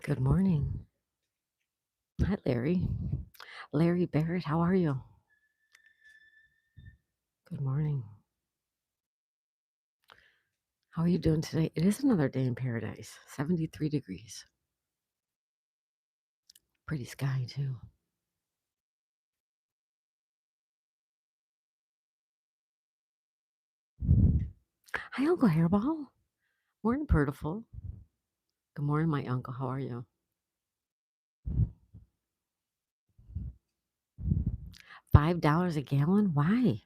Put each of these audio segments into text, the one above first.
Good morning. Hi, Larry. Larry Barrett, how are you? Good morning. How are you doing today? It is another day in paradise, 73 degrees. Pretty sky, too. Hi, Uncle Hairball. Morning, Purtiful. Good morning, my uncle. How are you? $5 a gallon? Why?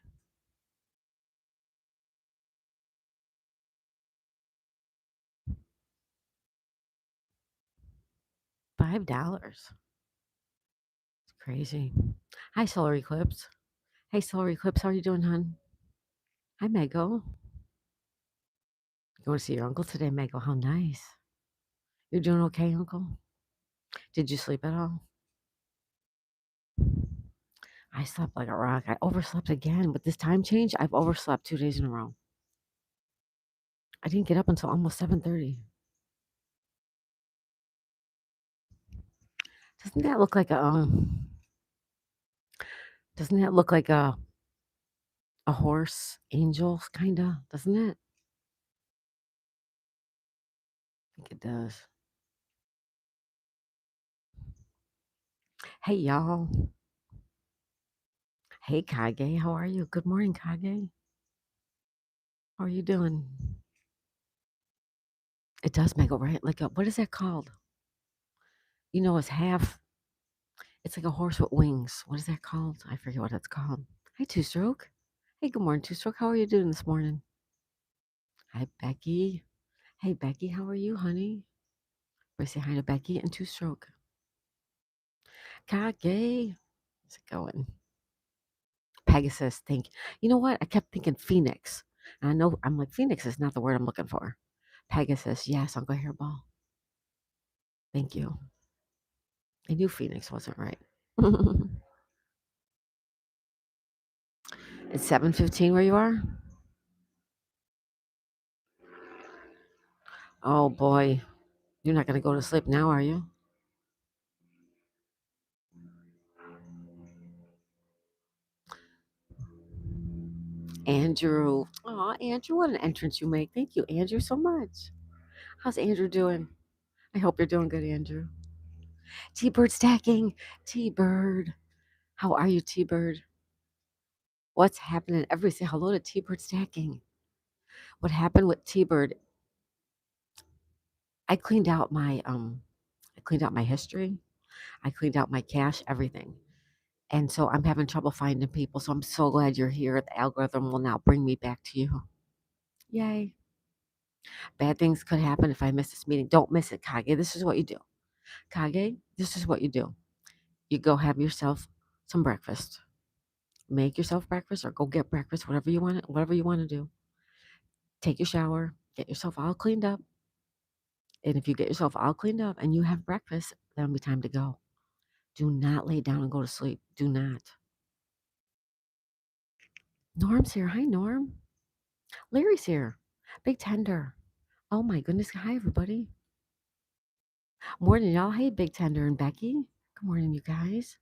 $5. It's crazy. Hi, Solar Eclipse. Hey, Solar Eclipse, how are you doing, hon? Hi, Mego. You want to see your uncle today, Mego? How nice. You're doing okay, Uncle? Did you sleep at all? I slept like a rock. I overslept again. With this time change, I've overslept 2 days in a row. I didn't get up until almost 7:30. Doesn't that look like doesn't that look like a horse angel kinda? Doesn't it? I think it does. Hey y'all. Hey Kage, how are you? Good morning, Kage. How are you doing? It does make it right. Like a, what is that called? You know, it's like a horse with wings. What is that called? I forget what it's called. Hi, Two Stroke. Hey, good morning, Two Stroke. How are you doing this morning? Hi, Becky. Hey, Becky, how are you, honey? We say hi to Becky and Two Stroke. Kage. How's it going? Pegasus, thank you. You know what? I kept thinking Phoenix. And I know I'm like, Phoenix is not the word I'm looking for. Pegasus, yes, Uncle Hairball. Thank you. I knew Phoenix wasn't right. It's 7:15 where you are? Oh boy. You're not gonna go to sleep now, are you? Andrew. Oh, Andrew, what an entrance you make. Thank you, Andrew, so much. How's Andrew doing? I hope you're doing good, Andrew. T-Bird stacking. T-Bird. How are you, T-Bird? What's happening? Everybody say hello to T-Bird stacking. What happened with T-Bird? I cleaned out my history. I cleaned out my cache, everything. And so I'm having trouble finding people. So I'm so glad you're here. The algorithm will now bring me back to you. Yay. Bad things could happen if I miss this meeting. Don't miss it, Kage. This is what you do. Kage, this is what you do. You go have yourself some breakfast. Make yourself breakfast or go get breakfast, whatever you want to do. Take your shower, get yourself all cleaned up. And if you get yourself all cleaned up and you have breakfast, that'll be time to go. Do not lay down and go to sleep. Do not. Norm's here. Hi, Norm. Larry's here. Big Tender. Oh my goodness. Hi, everybody. Morning, y'all. Hey, Big Tender and Becky. Good morning, you guys.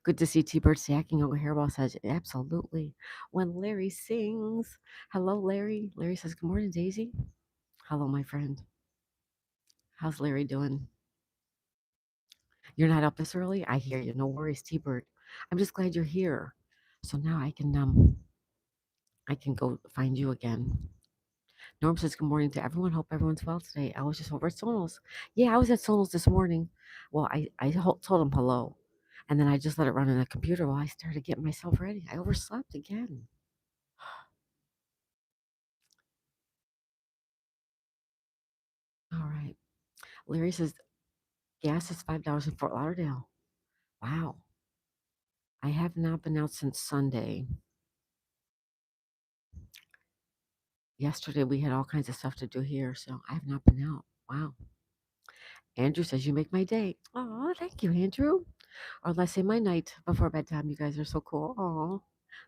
Good to see T-Bird stacking over Hairball says, absolutely. When Larry sings. Hello, Larry. Larry says, good morning, Daisy. Hello, my friend. How's Larry doing? You're not up this early? I hear you. No worries, T-Bird. I'm just glad you're here. So now I can go find you again. Norm says, good morning to everyone. Hope everyone's well today. I was just over at Sonos. Yeah, I was at Sonos this morning. Well, I told him hello. And then I just let it run on the computer while I started getting myself ready. I overslept again. All right. Larry says, gas is $5 in Fort Lauderdale. Wow. I have not been out since Sunday. Yesterday we had all kinds of stuff to do here, so I have not been out. Wow. Andrew says, you make my day. Oh, thank you, Andrew. Or let's say my night before bedtime. You guys are so cool. Oh,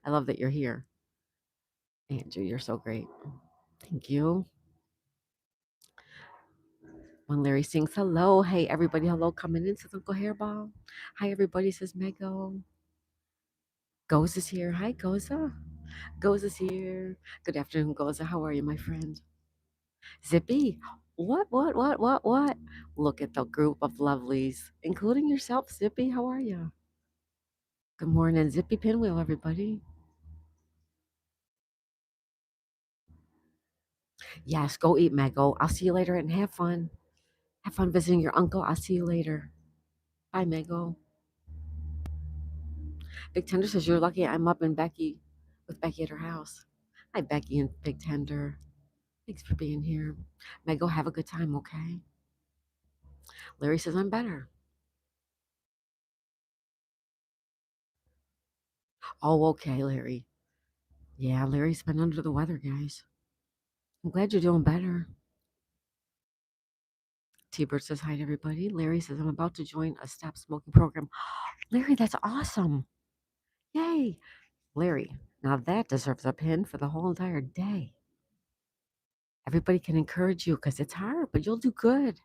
I love that you're here. Andrew, you're so great. Thank you. When Larry sings hello, hey everybody, hello coming in, says Uncle Hairball. Hi everybody, says Mego. Goza's here. Hi Goza. Goza's here. Good afternoon, Goza. How are you, my friend? Zippy. What? Look at the group of lovelies, including yourself, Zippy. How are you? Good morning, Zippy Pinwheel, everybody. Yes, go eat, Mego. I'll see you later and have fun. Have fun visiting your uncle. I'll see you later. Bye, Mego. Big Tender says you're lucky I'm up in Becky with Becky at her house. Hi, Becky and Big Tender. Thanks for being here. Mego, have a good time, okay? Larry says I'm better. Oh, okay, Larry. Yeah, Larry's been under the weather, guys. I'm glad you're doing better. T-Bird says hi to everybody. Larry says I'm about to join a stop smoking program. Larry, that's awesome. Yay. Larry, now that deserves a pin for the whole entire day. Everybody can encourage you because it's hard, but you'll do good.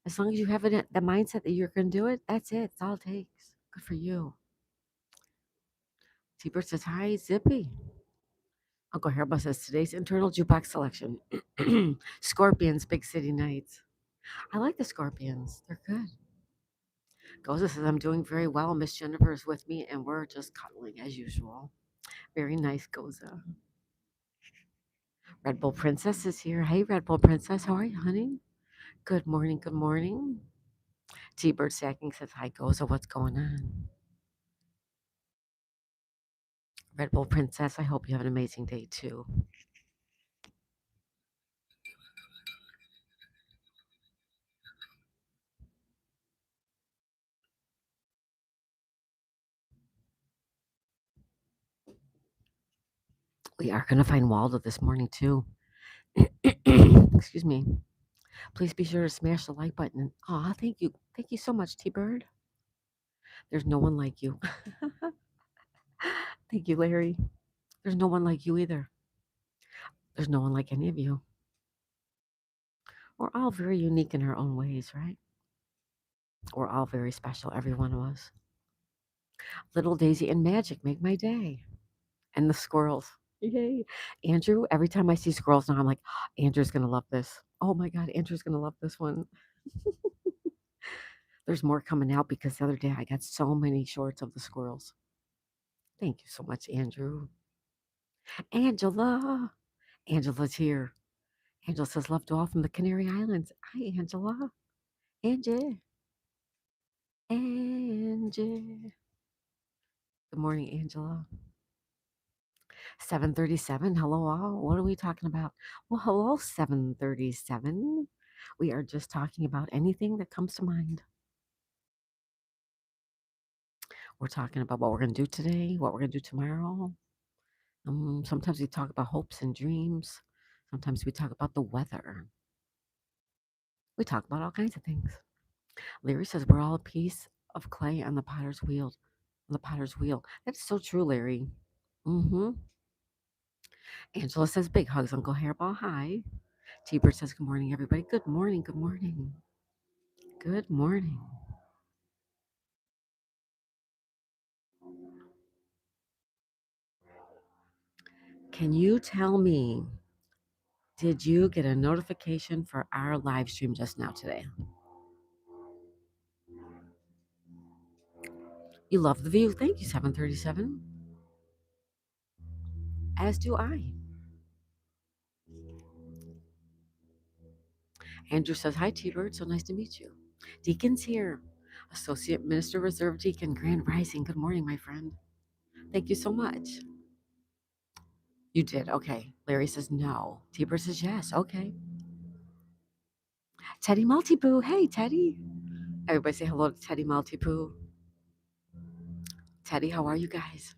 As long as you have it, the mindset that you're going to do it, that's it. It's all it takes. Good for you. T-Bird says hi, Zippy. Uncle Hairball says today's internal jukebox selection. Scorpions, Big City Nights. I like the Scorpions. They're good. Goza says I'm doing very well. Miss Jennifer is with me, and we're just cuddling as usual. Very nice, Goza. Red Bull Princess is here. Hey, Red Bull Princess, how are you, honey? Good morning. Good morning. T-Bird Sacking says hi, Goza. What's going on? Red Bull Princess, I hope you have an amazing day too. We are going to find Waldo this morning too. Excuse me. Please be sure to smash the like button. Aw, thank you. Thank you so much, T-Bird. There's no one like you. Thank you, Larry. There's no one like you either. There's no one like any of you. We're all very unique in our own ways, right? We're all very special, every one of us. Little Daisy and Magic make my day. And the squirrels. Yay. Andrew, every time I see squirrels now, I'm like, Andrew's going to love this. Oh my God, Andrew's going to love this one. There's more coming out because the other day I got so many shorts of the squirrels. Thank you so much, Andrew. Angela. Angela's here. Angela says, love to all from the Canary Islands. Hi, Angela. Angie. Angie. Good morning, Angela. 7:37. Hello, all. What are we talking about? Well, hello, 7:37. We are just talking about anything that comes to mind. We're talking about what we're going to do today, what we're going to do tomorrow. Sometimes we talk about hopes and dreams. Sometimes we talk about the weather. We talk about all kinds of things. Larry says we're all a piece of clay on the potter's wheel. On the potter's wheel. That's so true, Larry. Mm-hmm. Angela says big hugs, Uncle Hairball. Hi. T-Bird says good morning, everybody. Good morning. Good morning. Good morning. Can you tell me, did you get a notification for our live stream just now today? You love the view. Thank you, 737. As do I. Andrew says, hi, T-Bird. So nice to meet you. Deacon's here. Associate Minister Reserve Deacon, Grand Rising. Good morning, my friend. Thank you so much. You did. Okay. Larry says no. T-Bird says yes. Okay. Teddy Maltipoo. Hey, Teddy. Everybody say hello to Teddy Maltipoo. Teddy, how are you guys?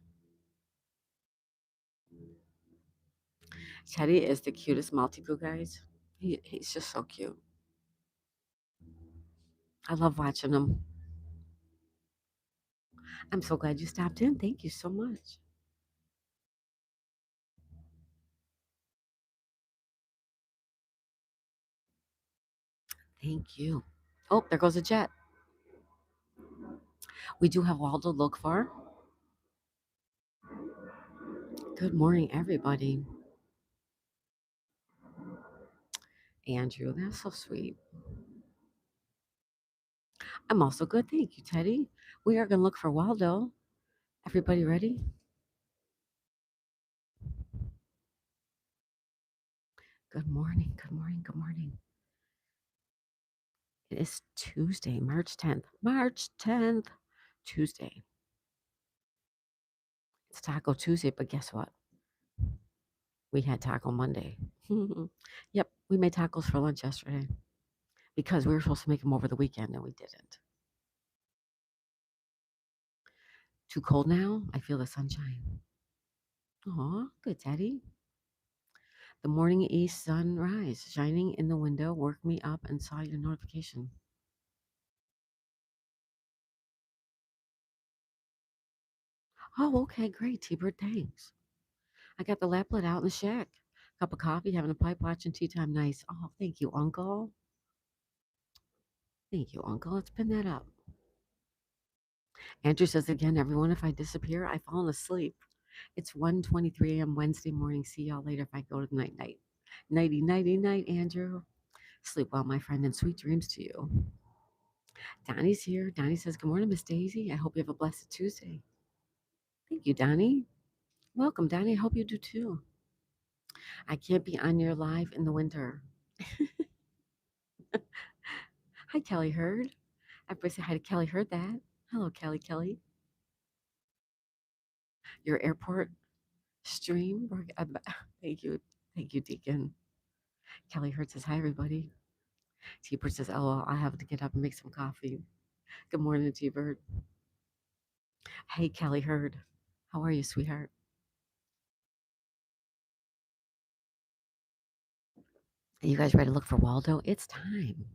Teddy is the cutest Maltipoo, guys. He's just so cute. I love watching him. I'm so glad you stopped in. Thank you so much. Thank you. Oh, there goes a jet. We do have Waldo to look for. Good morning, everybody. Andrew, that's so sweet. I'm also good. Thank you, Teddy. We are going to look for Waldo. Everybody ready? Good morning. Good morning. Good morning. It is Tuesday, March 10th. March 10th, Tuesday. It's Taco Tuesday, but guess what? We had Taco Monday. Yep, we made tacos for lunch yesterday because we were supposed to make them over the weekend and we didn't. Too cold now? I feel the sunshine. Aw, good, Teddy. The morning east sunrise shining in the window woke me up and saw your notification. Oh, okay, great, T-Bird, thanks. I got the laplet out in the shack. Cup of coffee, having a pipe, watching tea time. Nice. Oh, thank you, Uncle. Thank you, Uncle. Let's pin that up. Andrew says again, everyone, if I disappear, I've fallen asleep. It's 1:23 a.m. Wednesday morning. See y'all later if I go to the night. Nighty, nighty, night, Andrew. Sleep well, my friend, and sweet dreams to you. Donnie's here. Donnie says, good morning, Miss Daisy. I hope you have a blessed Tuesday. Thank you, Donnie. Welcome, Donnie. I hope you do too. I can't be on your live in the winter. Hi, Kelly Heard. Everybody say hi to Kelly Heard that. Hello, Kelly. Your airport stream. Thank you. Thank you, Deacon. Kelly Heard says, hi, everybody. T-Bird says, oh, I have to get up and make some coffee. Good morning, T-Bird. Hey, Kelly Heard. How are you, sweetheart? Are you guys ready to look for Waldo? It's time.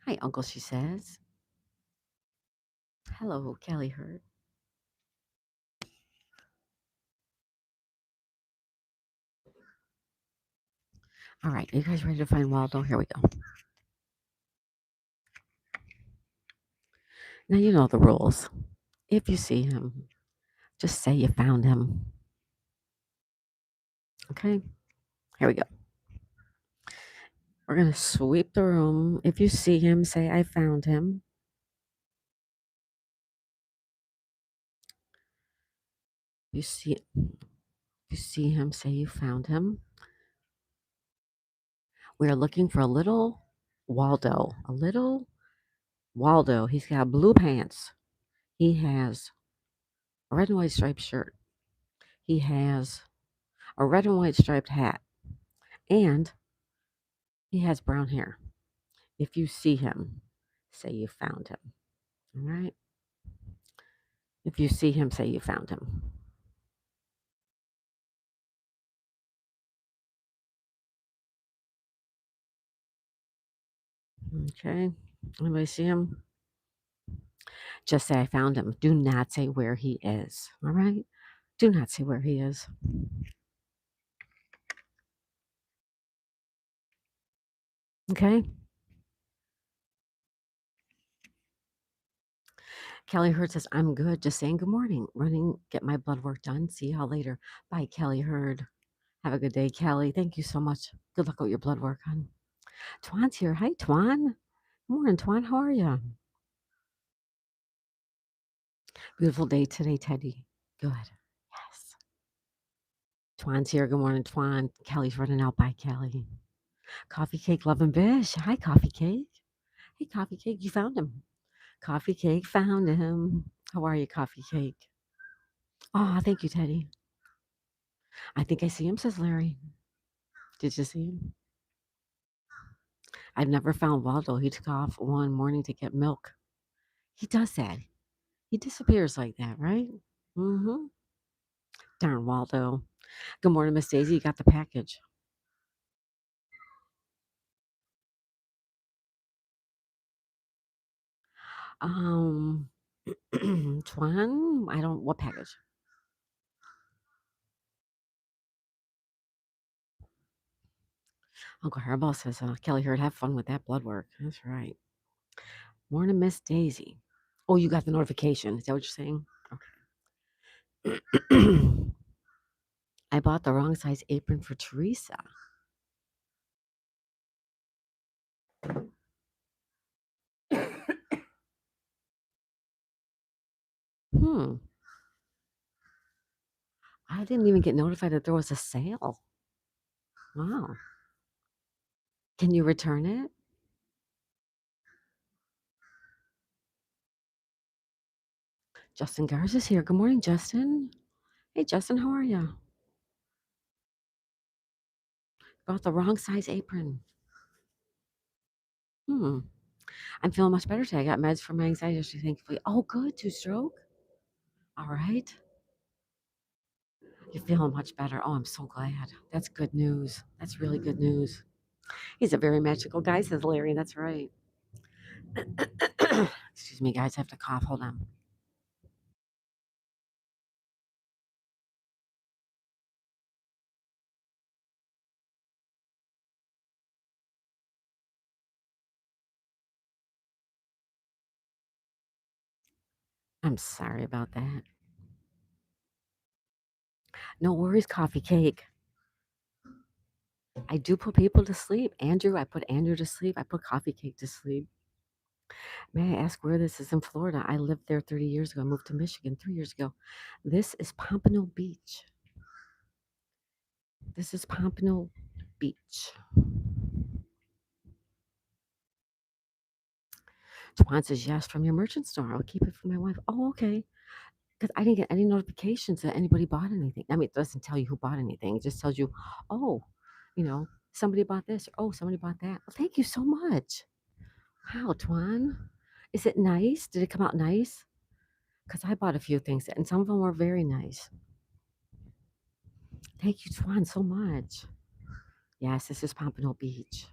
Hi, Uncle, she says. Hello, Kelly Heard. All right, are you guys ready to find Waldo? Here we go. Now you know the rules. If you see him, just say you found him. Okay, here we go. We're going to sweep the room. If you see him, say, I found him. You see him, say you found him. We are looking for a little Waldo. A little Waldo. He's got blue pants. He has a red and white striped shirt. He has a red and white striped hat. And he has brown hair. If you see him, say you found him. All right? If you see him, say you found him. Okay. Anybody see him? Just say I found him. Do not say where he is. All right? Do not say where he is. Okay? Kelly Hurd says, I'm good. Just saying good morning. Running, get my blood work done. See y'all later. Bye, Kelly Hurd. Have a good day, Kelly. Thank you so much. Good luck with your blood work, hon. Twan's here. Hi, Twan. Good morning, Twan. How are you? Beautiful day today, Teddy. Good. Yes. Twan's here. Good morning, Twan. Kelly's running out. Bye, Kelly. Coffee Cake, Love and Bish. Hi, Coffee Cake. Hey, Coffee Cake. You found him. Coffee Cake found him. How are you, Coffee Cake? Oh, thank you, Teddy. I think I see him, says Larry. Did you see him? I've never found Waldo. He took off one morning to get milk. He does that. He disappears like that, right? Mm-hmm. Darn Waldo. Good morning, Miss Daisy. You got the package. Um, Twan, I don't, what package? Uncle Hairball says, Kelly Hurd, have fun with that blood work. That's right. Morning, Miss Daisy. Oh, you got the notification. Is that what you're saying? Okay. I bought the wrong size apron for Teresa. Hmm. I didn't even get notified that there was a sale. Wow. Can you return it? Justin Garza's here. Good morning, Justin. Hey, Justin, how are you? Bought the wrong size apron. Hmm. I'm feeling much better today. I got meds for my anxiety yesterday, thankfully. Oh, good. 2-stroke. All right. You're feeling much better. Oh, I'm so glad. That's good news. That's really good news. He's a very magical guy, says Larry. That's right. Excuse me, guys. I have to cough. Hold on. I'm sorry about that. No worries, coffee cake. I do put people to sleep. I put Andrew to sleep. I put coffee cake to sleep. May I ask where this is in Florida? I lived there 30 years ago. I moved to Michigan 3 years ago. This is Pompano Beach. This is Pompano Beach. Swan says, yes, from your merchant store. I'll keep it for my wife. Oh, okay. Because I didn't get any notifications that anybody bought anything. I mean, it doesn't tell you who bought anything. It just tells you, oh, somebody bought this. Or, oh, somebody bought that. Well, thank you so much. Wow, Twan. Is it nice? Did it come out nice? Because I bought a few things and some of them were very nice. Thank you, Twan, so much. Yes, this is Pompano Beach.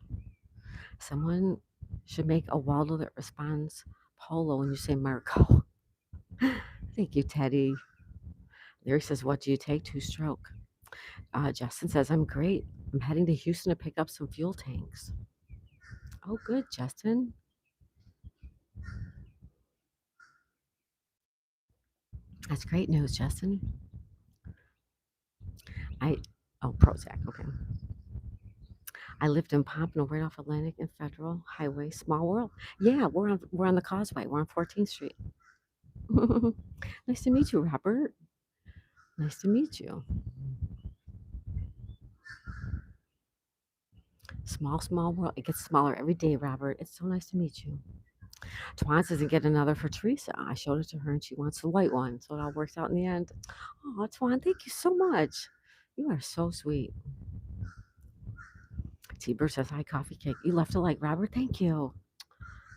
Someone should make a Waldo that responds polo when you say Marco. Thank you, Teddy. Larry says, what do you take? 2-stroke. Justin says, I'm great. I'm heading to Houston to pick up some fuel tanks. Oh, good, Justin. That's great news, Justin. Prozac, okay. I lived in Pompano, right off Atlantic and Federal Highway. Small world. Yeah, we're on the Causeway. We're on 14th Street. Nice to meet you, Robert. Nice to meet you. Small world. It gets smaller every day, Robert. It's so nice to meet you. Twan says, get another for Teresa. I showed it to her and she wants the white one. So it all works out in the end. Oh, Twan, thank you so much. You are so sweet. T-Bird says, hi, coffee cake. You left a like, Robert. Thank you.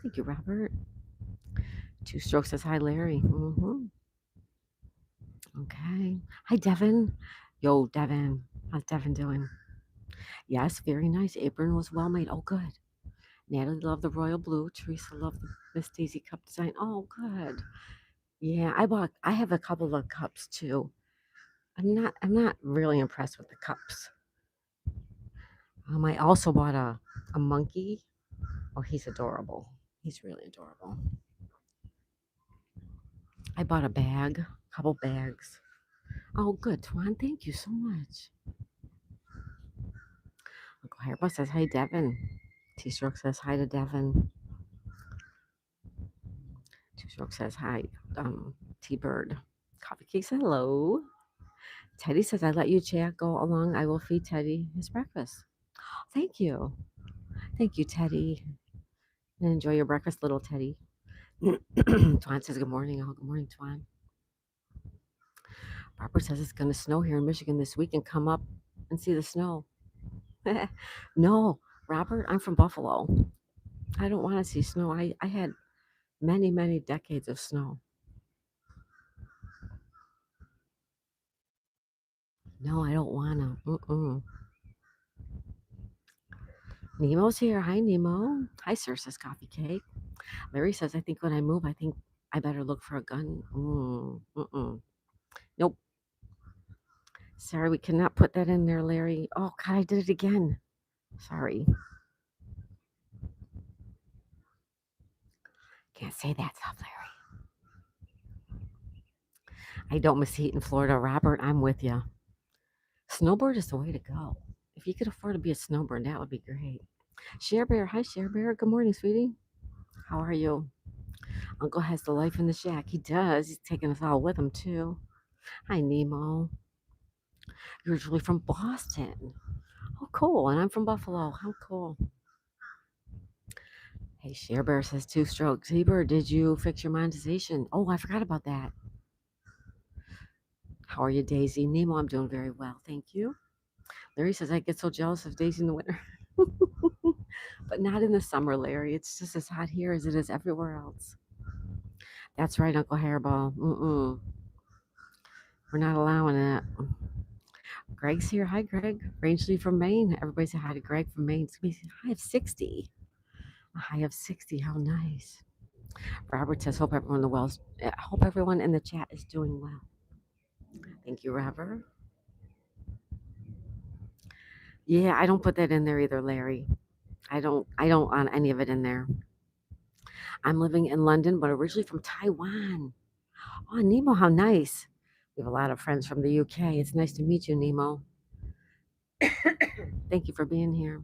Thank you, Robert. 2-stroke says, hi, Larry. Okay. Hi, Devin. Yo, Devin. How's Devin doing? Yes, very nice. Apron was well made. Oh, good. Natalie loved the royal blue. Teresa loved the Miss Daisy cup design. Oh, good. Yeah, I have a couple of cups too. I'm not really impressed with the cups. I also bought a monkey. Oh, he's adorable. He's really adorable. I bought a couple bags. Oh, good, Twan. Thank you so much. Uncle Hairball says, hi, Devin. T-Stroke says, hi to Devin. T-Stroke says, hi, T-Bird. Coffee Cake says, hello. Teddy says, I let you chat go along. I will feed Teddy his breakfast. Thank you. Thank you, Teddy. And enjoy your breakfast, little Teddy. Twan says, good morning. Oh, good morning, Twan. Barbara says it's going to snow here in Michigan this week and come up and see the snow. No, Robert, I'm from Buffalo. I don't want to see snow. I had many, many decades of snow. No, I don't want to. Nemo's here. Hi, Nemo. Hi, Sir, says Coffee Cake. Larry says, I think when I move, I think I better look for a gun. Nope. Sorry, we cannot put that in there, Larry. Oh, God, I did it again. Sorry. Can't say that stuff, Larry. I don't miss heat in Florida. Robert, I'm with you. Snowboard is the way to go. If you could afford to be a snowbird, that would be great. Share Bear. Hi, Share Bear. Good morning, sweetie. How are you? Uncle has the life in the shack. He does. He's taking us all with him, too. Hi, Nemo. You're originally from Boston. Oh, cool. And I'm from Buffalo. How cool. Hey, Share Bear says 2 strokes. Heber, did you fix your monetization? Oh, I forgot about that. How are you, Daisy? Nemo, I'm doing very well. Thank you. Larry says, I get so jealous of Daisy in the winter. But not in the summer, Larry. It's just as hot here as it is everywhere else. That's right, Uncle Hairball. Mm-mm. We're not allowing it. Greg's here. Hi, Greg. Rangeley from Maine. Everybody say hi to Greg from Maine. It's going to be a high of 60. A high of 60. How nice. Robert says, hope everyone in the chat is doing well. Thank you, Robert. Yeah, I don't put that in there either, Larry. I don't on any of it in there. I'm living in London, but originally from Taiwan. Oh, Nemo, how nice. We have a lot of friends from the UK. It's nice to meet you, Nemo. Thank you for being here.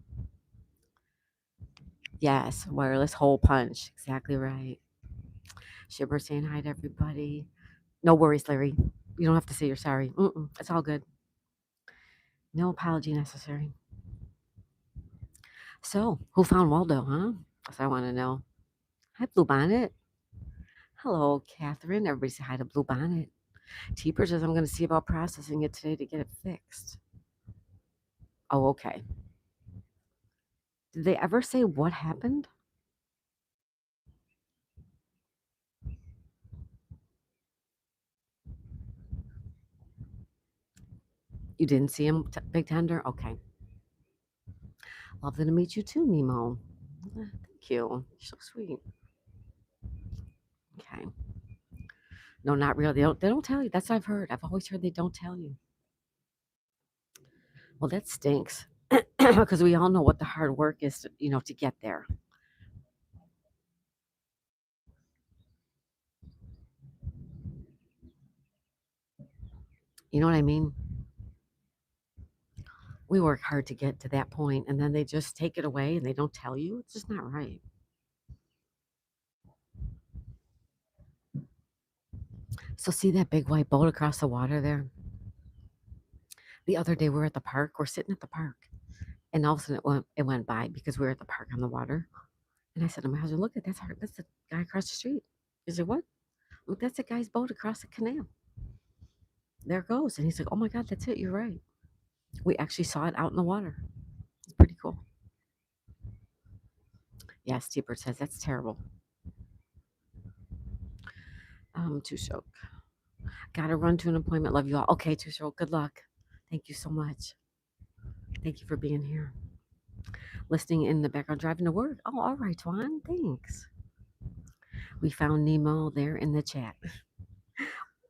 Yes, wireless hole punch. Exactly right. Shibber saying hi to everybody. No worries, Larry. You don't have to say you're sorry. It's all good. No apology necessary. So, who found Waldo, huh? That's what I want to know. Hi, Blue Bonnet. Hello, Catherine. Everybody say hi to Blue Bonnet. Teeper says I'm going to see about processing it today to get it fixed. Oh, okay. Did they ever say what happened? You didn't see him, Big Tender? Okay. Lovely to meet you too, Nemo. Thank you. You're so sweet. Okay. No, not really. They don't tell you. That's what I've heard. I've always heard they don't tell you. Well, that stinks. Because we all know what the hard work is, to get there. You know what I mean? We work hard to get to that point, and then they just take it away and they don't tell you. It's just not right. So see that big white boat across the water there? The other day we were at the park. We're sitting at the park, and all of a sudden it went by because we were at the park on the water. And I said to my husband, "Look, that's the guy across the street." He said, "What?" Look, that's a guy's boat across the canal. There it goes. And he's like, "Oh my God, that's it. You're right." We actually saw it out in the water. It's pretty cool. Yes, T-Bird says that's terrible. Tushok. Gotta run to an appointment. Love you all. Okay, Tushok, good luck. Thank you so much. Thank you for being here. Listening in the background, driving to work. Oh, all right, Twan. Thanks. We found Nemo there in the chat.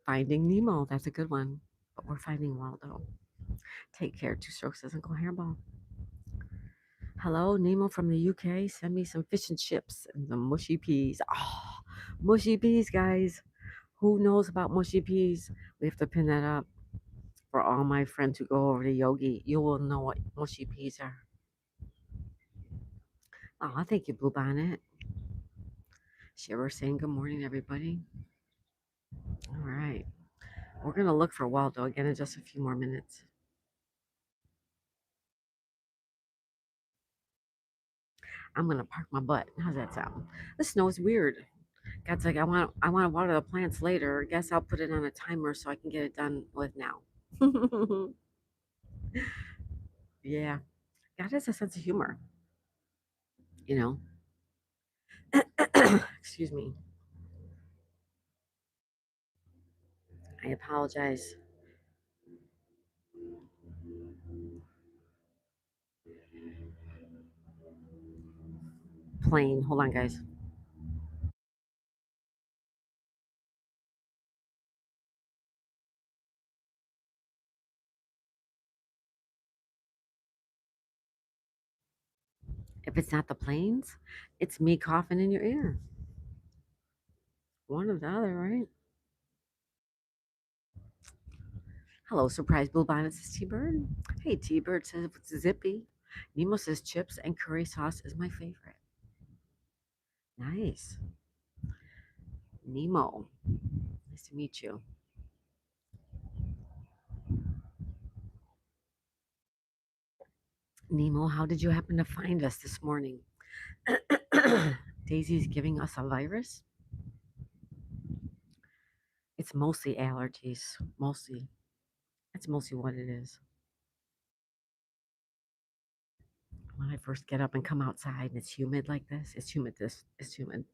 Finding Nemo. That's a good one. But we're finding Waldo. Take care. Two strokes doesn't go hairball. Hello, Nemo from the UK. Send me some fish and chips and some mushy peas. Oh, mushy peas, guys. Who knows about mushy peas? We have to pin that up for all my friends who go over to Yogi. You will know what mushy peas are. Oh, thank you, Blue Bonnet. Shiver saying good morning, everybody. All right. We're going to look for Waldo again in just a few more minutes. I'm going to park my butt. How's that sound? The snow is weird. God's like, I want to water the plants later. I guess I'll put it on a timer so I can get it done with now. Yeah. God has a sense of humor. You know. Excuse me. I apologize. Plane. Hold on, guys. If it's not the planes, it's me coughing in your ear. One or the other, right? Hello, surprise blue bonnet, says T-Bird. Hey, T-Bird says it's zippy. Nemo says chips and curry sauce is my favorite. Nice. Nemo, nice to meet you. Nemo, how did you happen to find us this morning? Daisy's giving us a virus? It's mostly allergies. Mostly. That's mostly what it is. When I first get up and come outside and it's humid like this, it's humid. It's humid.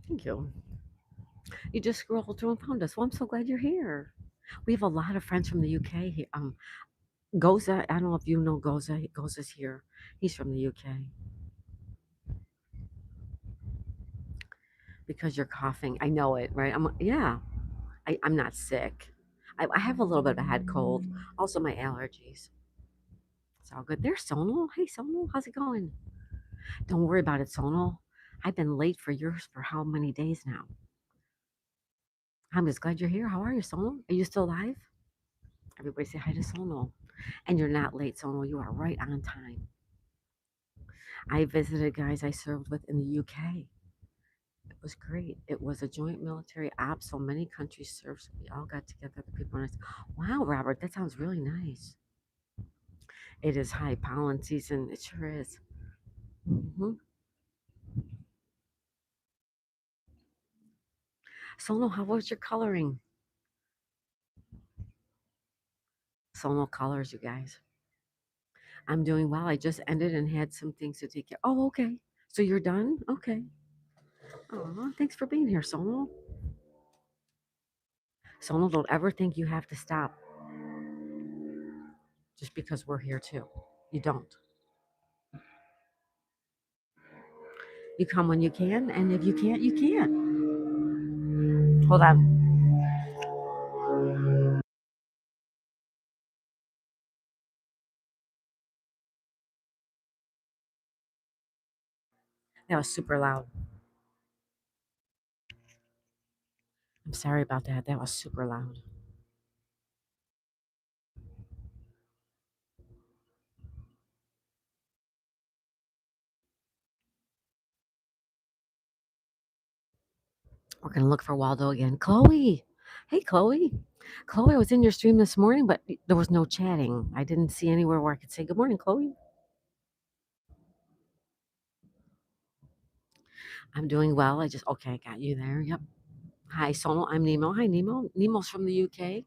Thank you. You just scrolled through and found us. Well, I'm so glad you're here. We have a lot of friends from the UK here. Goza, I don't know if you know Goza. Goza's here. He's from the UK. Because you're coughing. I know it, right? Yeah. I'm not sick. I have a little bit of a head cold. Also, my allergies. It's all good. There's Sonal. Hey, Sonal, how's it going? Don't worry about it, Sonal. I've been late for yours for how many days now? I'm just glad you're here. How are you, Sonal? Are you still alive? Everybody say hi to Sonal. And you're not late, Sonal. You are right on time. I visited guys I served with in the UK. It was great. It was a joint military op, so many countries served. So we all got together. The people were nice. Wow, Robert, that sounds really nice. It is high pollen season. It sure is. Hmm. Sonal, how was your coloring? Sonal colors, you guys. I'm doing well. I just ended and had some things to take care. Oh, okay. So you're done? Okay. Oh, thanks for being here, Sonal. Sonal, don't ever think you have to stop just because we're here too. You don't. You come when you can, and if you can't, you can't. Hold on. That was super loud. I'm sorry about that. That was super loud. We're gonna look for Waldo again. Chloe. Hey, Chloe. Chloe, I was in your stream this morning, but there was no chatting. I didn't see anywhere where I could say good morning, Chloe. I'm doing well. I just okay, I got you there. Yep. Hi, Sonal. I'm Nemo. Hi, Nemo. Nemo's from the UK,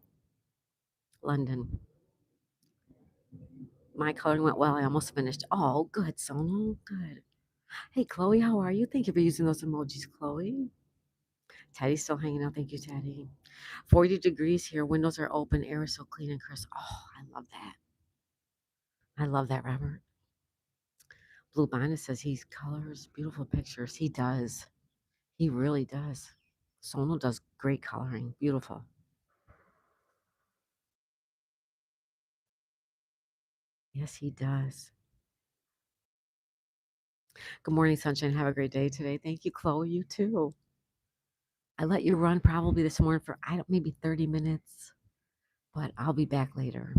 London. My coloring went well. I almost finished. Oh, good, Sonal. Good. Hey, Chloe, how are you? Thank you for using those emojis, Chloe. Teddy's still hanging out. Thank you, Teddy. 40 degrees here. Windows are open. Air is so clean and crisp. Oh, I love that. I love that, Robert. Blue Bonnet says he colors beautiful pictures. He does. He really does. Sonal does great coloring. Beautiful. Yes, he does. Good morning, sunshine. Have a great day today. Thank you, Chloe. You too. I let you run probably this morning for I don't maybe 30 minutes, but I'll be back later.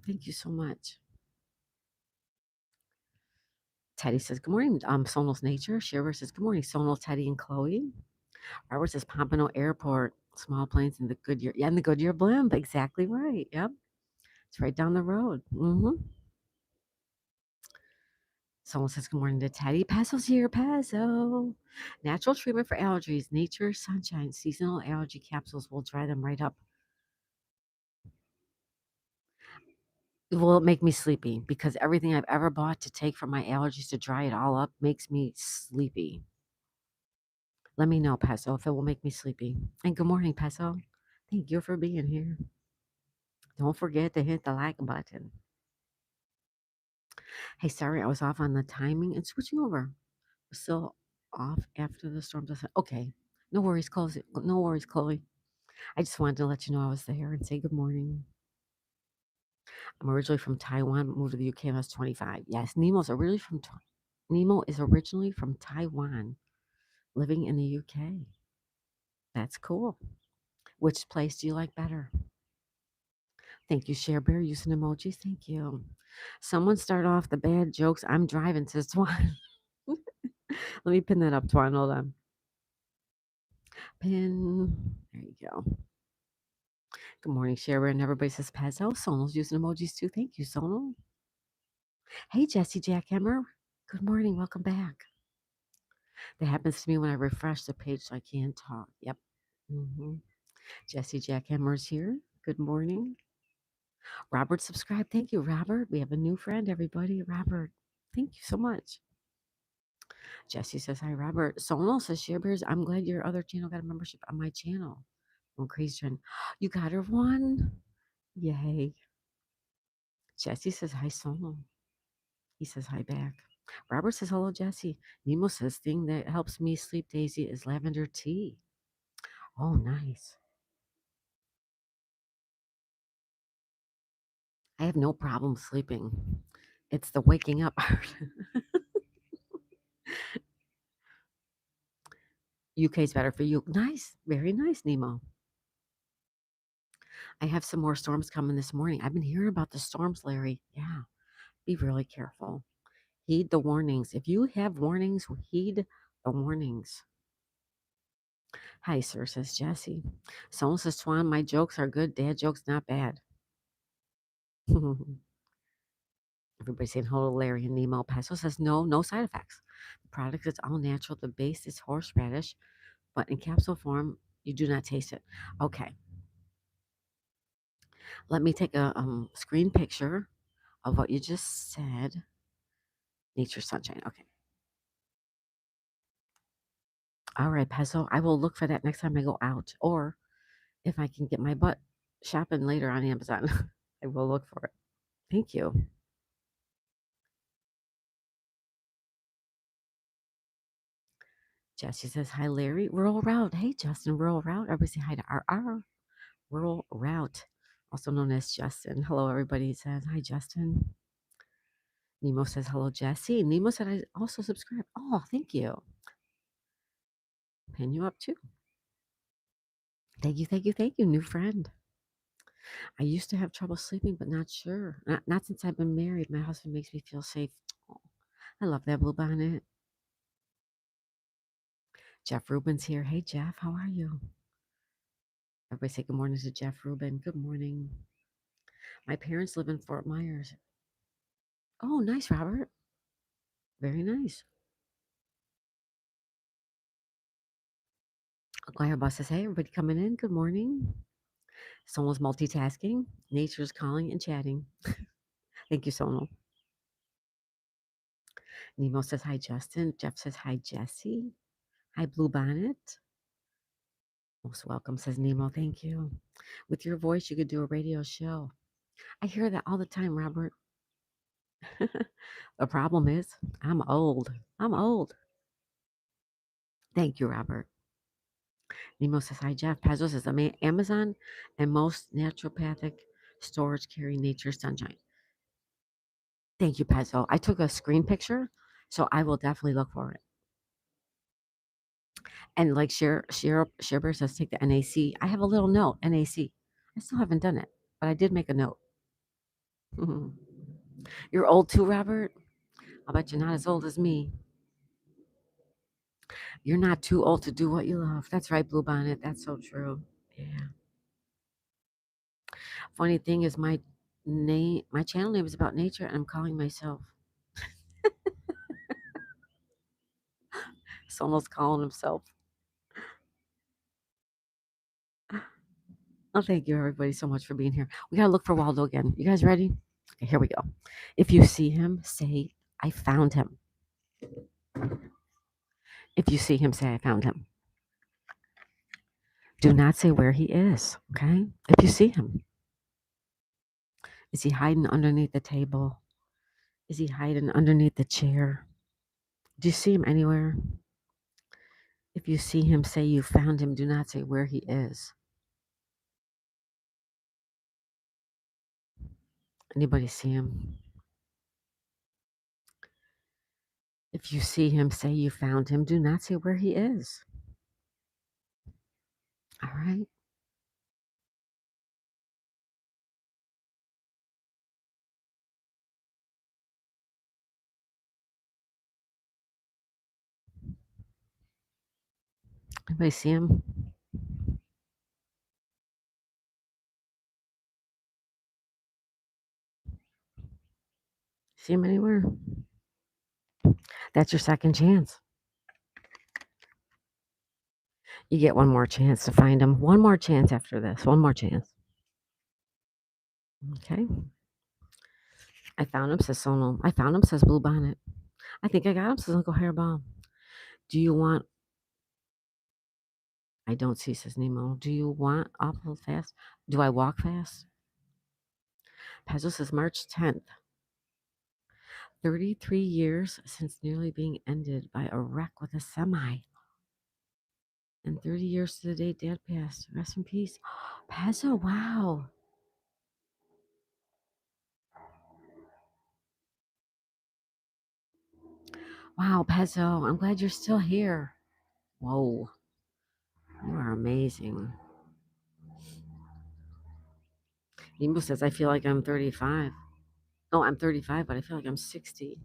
Thank you so much. Teddy says, Good morning, Sonal's Nature. Shiver says, Good morning, Sonal, Teddy, and Chloe. Robert says, Pompano Airport, small planes in the Goodyear. Yeah, in the Goodyear blimp. Exactly right. Yep. It's right down the road. Someone says, Good morning to Teddy. Paso's here. Paso. Natural treatment for allergies. Nature, sunshine, seasonal allergy capsules will dry them right up. Will it make me sleepy? Because everything I've ever bought to take for my allergies to dry it all up makes me sleepy. Let me know, Peso, if it will make me sleepy. And good morning, Peso. Thank you for being here. Don't forget to hit the like button. Hey, sorry, I was off on the timing and switching over. We're still off after the storm. Okay. No worries, Chloe. No worries, Chloe. I just wanted to let you know I was there and say good morning. I'm originally from Taiwan, moved to the UK when I was 25. Yes, Nemo is originally from Taiwan, living in the UK. That's cool. Which place do you like better? Thank you, Share Bear, using emojis. Thank you. Someone start off the bad jokes. I'm driving, says Twan. Let me pin that up, Twan. Hold on. Pin. There you go. Good morning, Share Bear. And everybody says Pezzo. Sonal's using emojis too. Thank you, Sonal. Hey, Jesse Jackhammer. Good morning. Welcome back. That happens to me when I refresh the page so I can't talk. Yep. Jesse Jackhammer's here. Good morning. Robert subscribed. Thank you, Robert. We have a new friend, everybody. Robert, thank you so much. Jesse says, hi, Robert. Sonal says, Share Bears, I'm glad your other channel got a membership on my channel. Oh, crazy trend. You got her one? Yay. Jesse says, hi, Sonal. He says, hi back. Robert says, hello, Jesse. Nemo says, thing that helps me sleep, Daisy, is lavender tea. Oh, nice. I have no problem sleeping. It's the waking up part. UK's better for you. Nice. Very nice, Nemo. I have some more storms coming this morning. I've been hearing about the storms, Larry. Yeah. Be really careful. Heed the warnings. If you have warnings, heed the warnings. Hi, sir, says Jesse. Someone says, Twan, my jokes are good. Dad jokes, not bad. Everybody's saying hello, Larry and Nemo. Paso says, no side effects. The product is all natural. The base is horseradish, but in capsule form, you do not taste it. Okay. Let me take a screen picture of what you just said. Nature Sunshine. Okay. All right, Pezzo. I will look for that next time I go out. Or if I can get my butt shopping later on Amazon, I will look for it. Thank you. Jesse says, hi, Larry. Rural Route. Hey, Justin, Rural Route. Everybody say hi to RR. Rural Route, also known as Justin. Hello, everybody. He says, hi, Justin. Nemo says, hello, Jesse. Nemo said, I also subscribe. Oh, thank you. Pin you up too. Thank you, new friend. I used to have trouble sleeping, but not sure. Not since I've been married. My husband makes me feel safe. Oh, I love that blue bonnet. Jeff Rubin's here. Hey, Jeff, how are you? Everybody say good morning to Jeff Rubin. Good morning. My parents live in Fort Myers. Oh, nice, Robert. Very nice. Choir boss says, hey, everybody coming in. Good morning. Someone's multitasking. Nature's calling and chatting. Thank you, Sonal. Nemo says, hi, Justin. Jeff says, hi, Jesse. Hi, Blue Bonnet. Most welcome, says Nemo. Thank you. With your voice, you could do a radio show. I hear that all the time, Robert. The problem is, I'm old. Thank you, Robert. Nemo says, hi, Jeff. Pazzo says, Amazon and most naturopathic stores carry Nature Sunshine. Thank you, Pazzo. I took a screen picture, so I will definitely look for it. And like Sharebear says, take the NAC. I have a little note, NAC. I still haven't done it, but I did make a note. You're old too, Robert? I'll bet you're not as old as me. You're not too old to do what you love. That's right, Blue Bonnet. That's so true. Yeah. Funny thing is, my channel name is about nature, and I'm calling myself. Someone's calling himself. Oh, thank you, everybody, so much for being here. We gotta look for Waldo again. You guys ready? Okay, here we go. If you see him, say, I found him. If you see him, say, I found him. Do not say where he is, okay? If you see him. Is he hiding underneath the table? Is he hiding underneath the chair? Do you see him anywhere? If you see him, say you found him. Do not say where he is. Anybody see him? If you see him, say you found him. Do not say where he is. All right. Anybody see him? See him anywhere? That's your second chance. You get one more chance to find him. One more chance after this. One more chance. Okay. I found him, says Sonal. I found him, says Blue Bonnet. I think I got him, says Uncle Hairball. Do you want? I don't see, says Nemo. Do you want awful fast? Do I walk fast? Pezzo says March 10th. 33 years since nearly being ended by a wreck with a semi. And 30 years to the day Dad passed. Rest in peace. Pezzo, wow. Wow, Pezzo, I'm glad you're still here. Whoa. You are amazing. Nemo says, I feel like I'm 35. No, I'm 35, but I feel like I'm 60.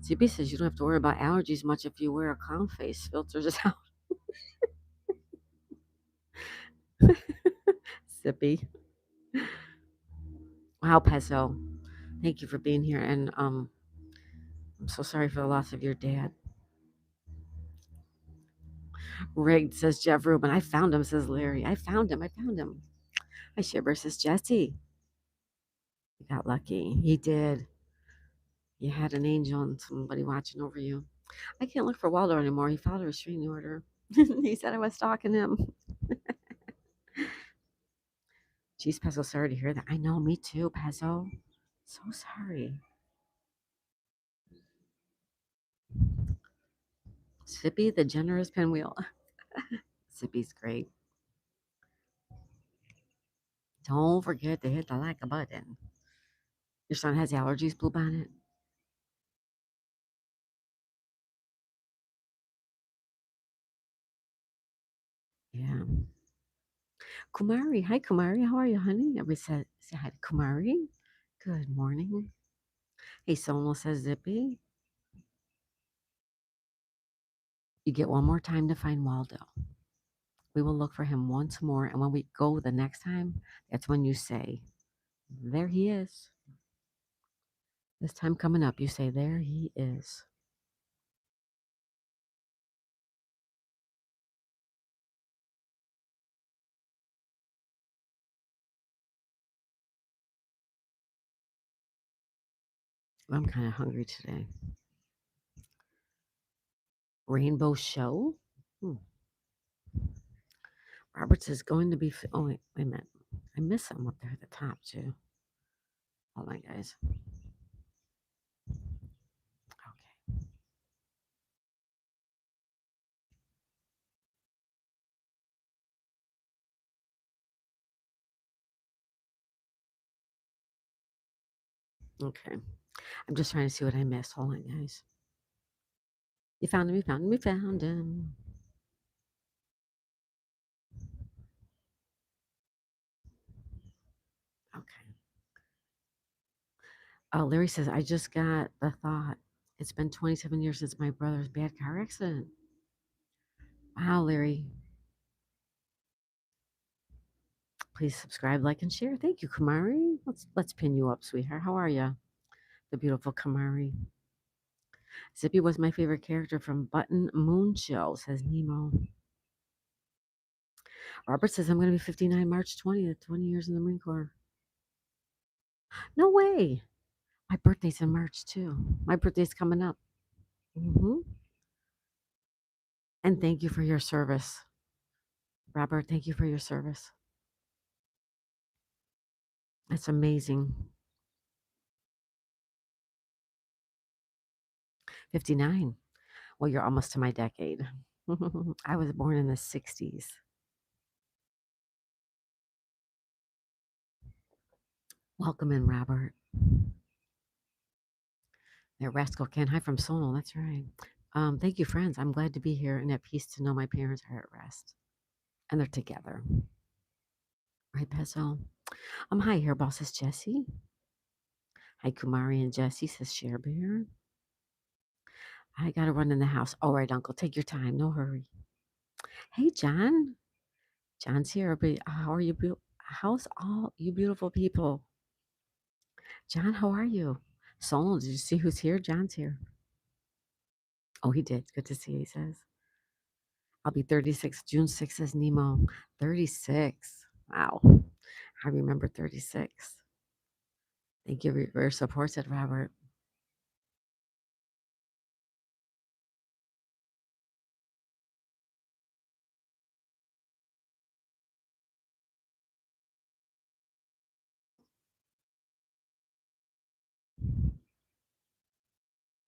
CB says you don't have to worry about allergies much if you wear a clown face. Filters it out. Sippy. Wow, Pezzo. Thank you for being here. And I'm so sorry for the loss of your dad. Rigged, says Jeff Rubin. I found him, says Larry. I found him. Hi, Shibber, says Jesse. You got lucky. He did. You had an angel and somebody watching over you. I can't look for Waldo anymore. He filed a restraining order. He said I was stalking him. Geez, Pezzo, sorry to hear that. I know, me too, Pezzo. So sorry. Sippy, the generous pinwheel. Sippy's great. Don't forget to hit the like button. Your son has allergies, Blue Bonnet? Yeah. Kumari. Hi, Kumari. How are you, honey? Everybody say hi to Kumari. Good morning. Hey, Sonal, says Zippy. You get one more time to find Waldo. We will look for him once more. And when we go the next time, that's when you say, there he is. This time coming up, you say, there he is. I'm kind of hungry today. Rainbow Show? Roberts is going to be. Oh, wait a minute. I miss him up there at the top, too. Hold on, guys. Okay. I'm just trying to see what I missed. Hold on, guys. You found him, you found him, you found him. Okay. Larry says, I just got the thought. It's been 27 years since my brother's bad car accident. Wow, Larry. Please subscribe, like, and share. Thank you, Kamari. Let's pin you up, sweetheart. How are you? The beautiful Kamari. Zippy was my favorite character from Button Moon Show, says Nemo. Robert says, I'm going to be 59 March 20th, 20 years in the Marine Corps. No way. My birthday's in March, too. My birthday's coming up. And thank you for your service. Robert, thank you for your service. That's amazing. 59. Well, you're almost to my decade. I was born in the 60s. Welcome in, Robert. Yeah, Rascal Ken. Hi from Sonal. That's right. Thank you, friends. I'm glad to be here and at peace to know my parents are at rest and they're together. Right, Pezzo? Hi, Hair Boss is Jesse. Hi, Kumari and Jesse, says Share Bear. I got to run in the house. All right, Uncle, take your time. No hurry. Hey, John. John's here. But how are you? How's all you beautiful people? John, how are you? Sonal, did you see who's here? John's here. Oh, he did. Good to see you, he says. I'll be 36. June 6th is Nemo. 36. Wow. I remember 36. Thank you for your support, said Robert.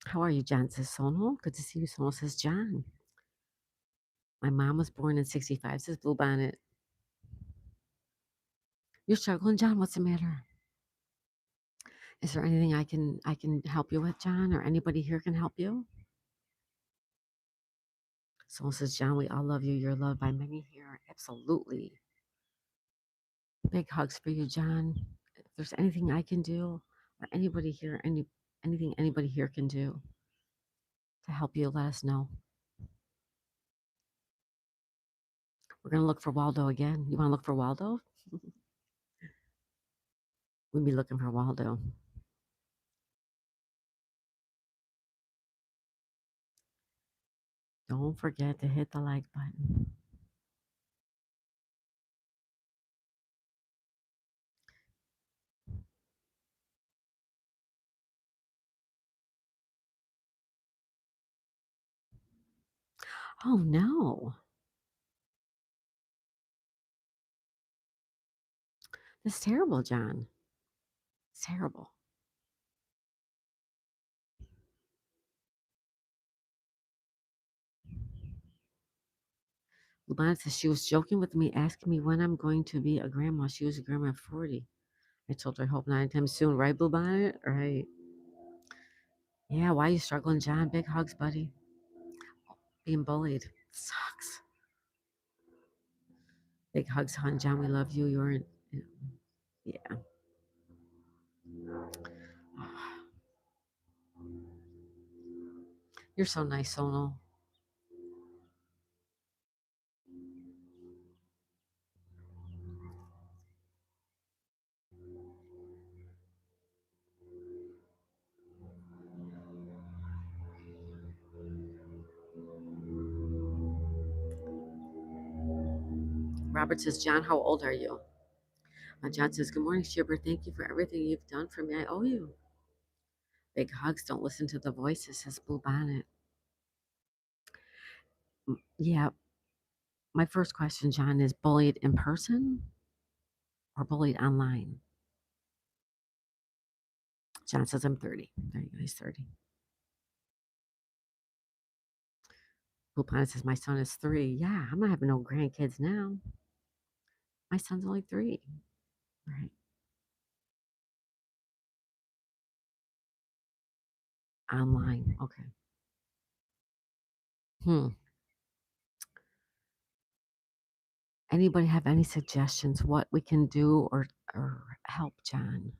How are you, John? Says Sonal. Good to see you. Sonal says John. My mom was born in 65, says Blue Bonnet. You're struggling, John. What's the matter? Is there anything I can help you with, John, or anybody here can help you? Someone says, John, we all love you. You're loved by many here. Absolutely. Big hugs for you, John. If there's anything I can do, or anybody here, anything anybody here can do to help you, let us know. We're gonna look for Waldo again. You want to look for Waldo? We'd be looking for Waldo. Don't forget to hit the like button. Oh no, that's terrible, John. It's terrible. Lubana says she was joking with me, asking me when I'm going to be a grandma. She was a grandma at 40. I told her I hope not anytime soon, right, Bluebonnet? Right. Yeah, why are you struggling, John? Big hugs, buddy. Being bullied sucks. Big hugs, hon. John, we love you. You're in, yeah. You're so nice, Sonal. Robert says, John, how old are you? John says, good morning, Shibber. Thank you for everything you've done for me. I owe you. Big hugs. Don't listen to the voices, says Bluebonnet. Yeah, my first question, John, is bullied in person or bullied online? John says, I'm 30. There you go. He's 30. Bluebonnet says, my son is 3. Yeah, I'm not having no grandkids now. My son's only 3. Right. Online. Okay. Hmm. Anybody have any suggestions what we can do or help John?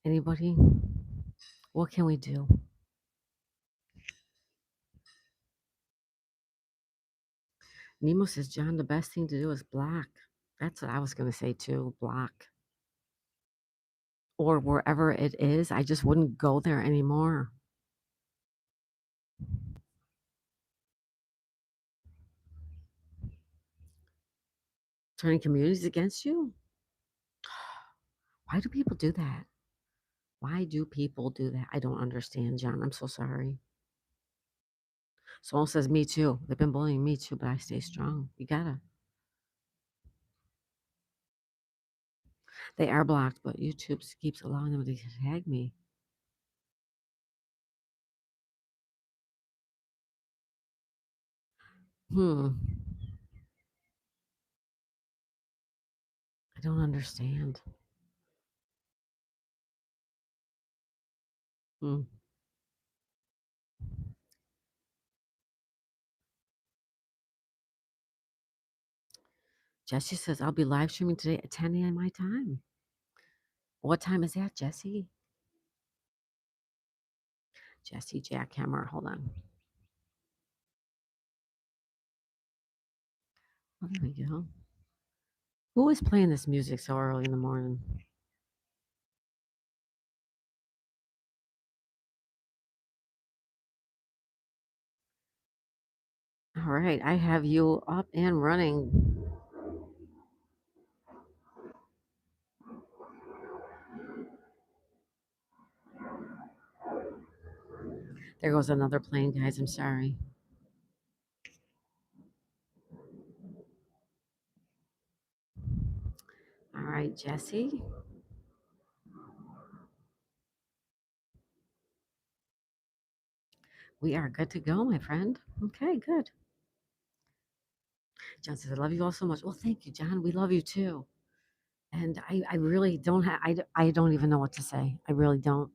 Anybody? What can we do? Nemo says, John, the best thing to do is block. That's what I was going to say too. Block. or wherever it is, I just wouldn't go there anymore. Turning communities against you? Why do people do that? Why do people do that? I don't understand, John. I'm so sorry. Someone says, me too. They've been bullying me too, but I stay strong. You gotta. They are blocked, but YouTube keeps allowing them to tag me. Hmm. I don't understand. Hmm. Jesse says, I'll be live streaming today at 10 a.m. my time. What time is that, Jesse? Jesse Jackhammer. Hold on. Oh, there we go. Who is playing this music so early in the morning? All right, I have you up and running. There goes another plane, guys. I'm sorry. All right, Jesse. We are good to go, my friend. Okay, good. John says, I love you all so much. Well, thank you, John. We love you too. And I really don't have, I don't even know what to say. I really don't.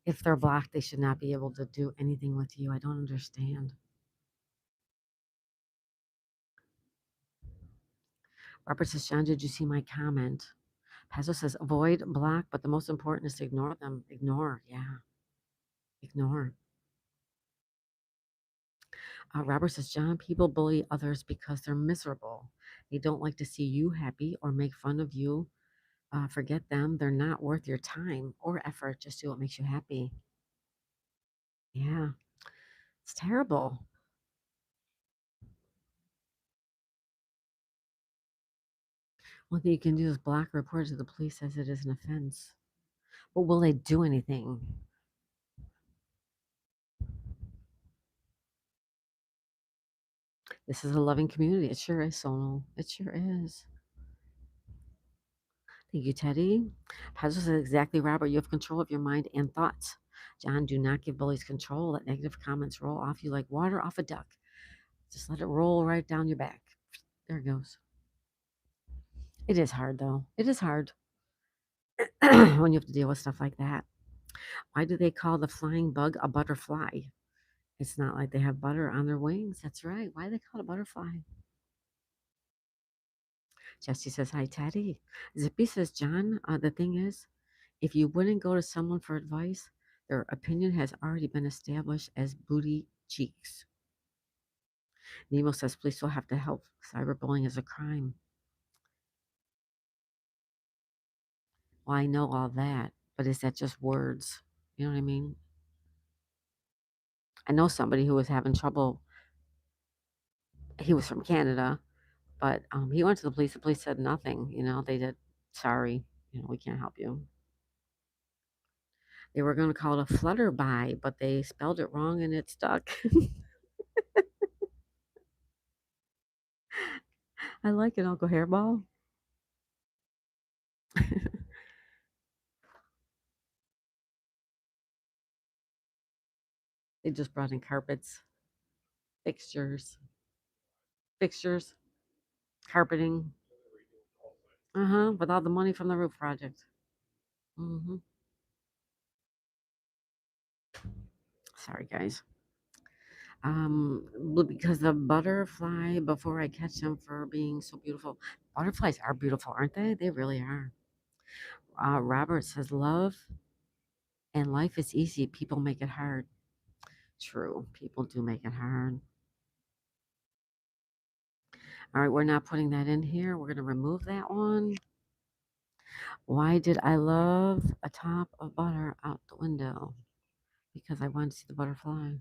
If they're blocked, they should not be able to do anything with you. I don't understand. Robert says, John, did you see my comment? Pezzo says, avoid, block, but the most important is to ignore them. Ignore, yeah, ignore. Robert says, John, people bully others because they're miserable. They don't like to see you happy or make fun of you. Forget them. They're not worth your time or effort. Just do what makes you happy. Yeah, it's terrible. One thing you can do is block or report it to the police as it is an offense. But will they do anything? This is a loving community. It sure is, Sonal. It sure is. Thank you, Teddy. Pastor says exactly, Robert. You have control of your mind and thoughts. John, do not give bullies control. Let negative comments roll off you like water off a duck. Just let it roll right down your back. There it goes. It is hard, though. It is hard when you have to deal with stuff like that. Why do they call the flying bug a butterfly? It's not like they have butter on their wings. That's right. Why do they call it a butterfly? Jesse says, hi, Teddy. Zippy says, John, the thing is, if you wouldn't go to someone for advice, their opinion has already been established as booty cheeks. Nemo says, police will have to help. Cyberbullying is a crime. Well, I know all that, but is that just words? You know what I mean? I know somebody who was having trouble. He was from Canada, but he went to the police. The police said nothing. You know, they did, sorry, we can't help you. They were going to call it a flutterby, but they spelled it wrong and it stuck. I like it, Uncle Hairball. They just brought in carpets, fixtures, fixtures, carpeting. With all the money from the roof project. hmm Sorry, guys. Because the butterfly, before I catch them for being so beautiful, butterflies are beautiful, aren't they? They really are. Robert says, love and life is easy. People make it hard. True. People do make it hard. All right, we're not putting that in here. We're going to remove that one. Why did I love a top of butter out the window? Because I wanted to see the butterfly.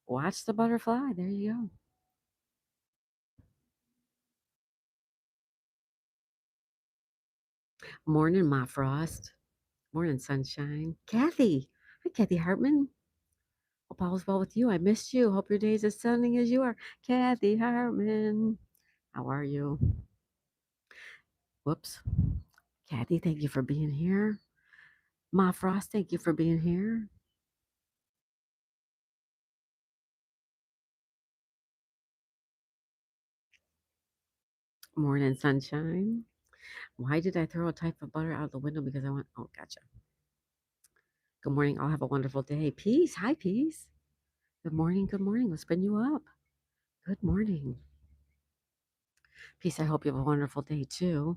Watch the butterfly. There you go. Morning, Ma Frost. Morning, sunshine. Kathy. Hi, Kathy Hartman. Hope all is well with you. I missed you. Hope your day's as sunny as you are. Kathy Hartman. How are you? Whoops. Kathy, thank you for being here. Ma Frost, thank you for being here. Morning, sunshine. Why did I throw a type of butter out the window? Because I went, oh, gotcha. Good morning. I'll have a wonderful day. Peace. Hi, Peace. Good morning. Good morning. Let's spin you up. Good morning. Peace. I hope you have a wonderful day too.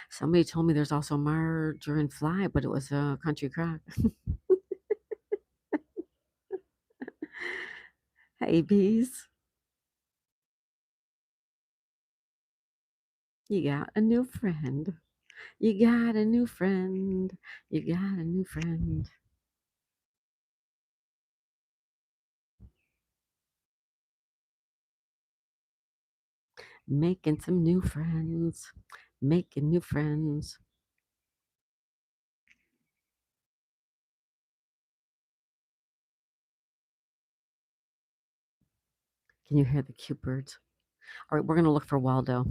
Somebody told me there's also margarine fly, but it was a country crock. Hey, Peace. You got a new friend. You got a new friend. You got a new friend. Making some new friends. Making new friends. Can you hear the cute birds? All right, we're going to look for Waldo.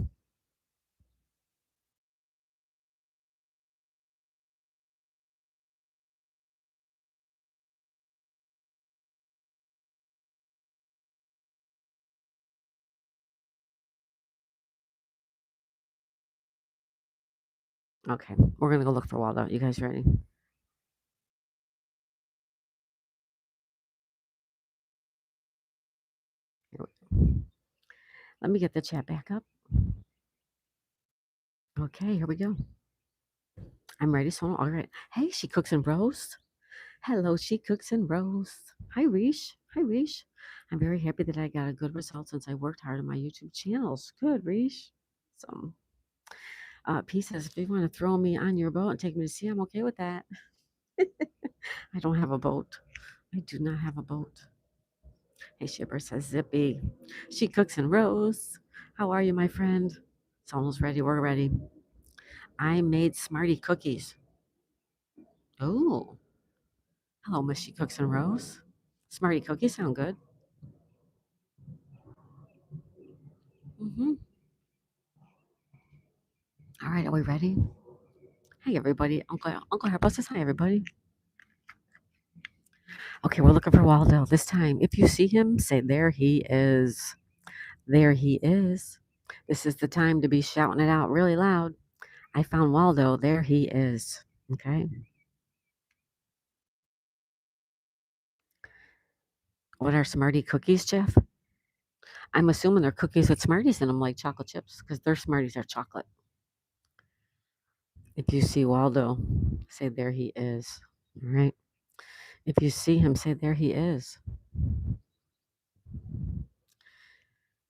Okay, we're going to go look for Waldo. You guys ready? Here we go. Let me get the chat back up. Okay, here we go. I'm ready, so all right. Hey, she cooks and roasts. Hello, she cooks and roasts. Hi, Reesh. Hi, Reesh. I'm very happy that I got a good result since I worked hard on my YouTube channels. Good, Reesh. So, P says, if you want to throw me on your boat and take me to sea, I'm okay with that. I don't have a boat. I do not have a boat. Hey, Shipper says, Zippy. She cooks and roasts. How are you, my friend? It's almost ready. We're ready. I made Smarty cookies. Oh, hello, Miss She Cooks and Roasts. Smarty cookies sound good. Mm-hmm. All right, are we ready? Hey, everybody. Uncle Harpo says hi, everybody. Okay, we're looking for Waldo. This time, if you see him, say, there he is. There he is. This is the time to be shouting it out really loud. I found Waldo. There he is. Okay. What are Smarty cookies, Jeff? I'm assuming they're cookies with Smarties in them, like chocolate chips, because their Smarties are chocolate. If you see Waldo, say, there he is. All right. If you see him, say, there he is.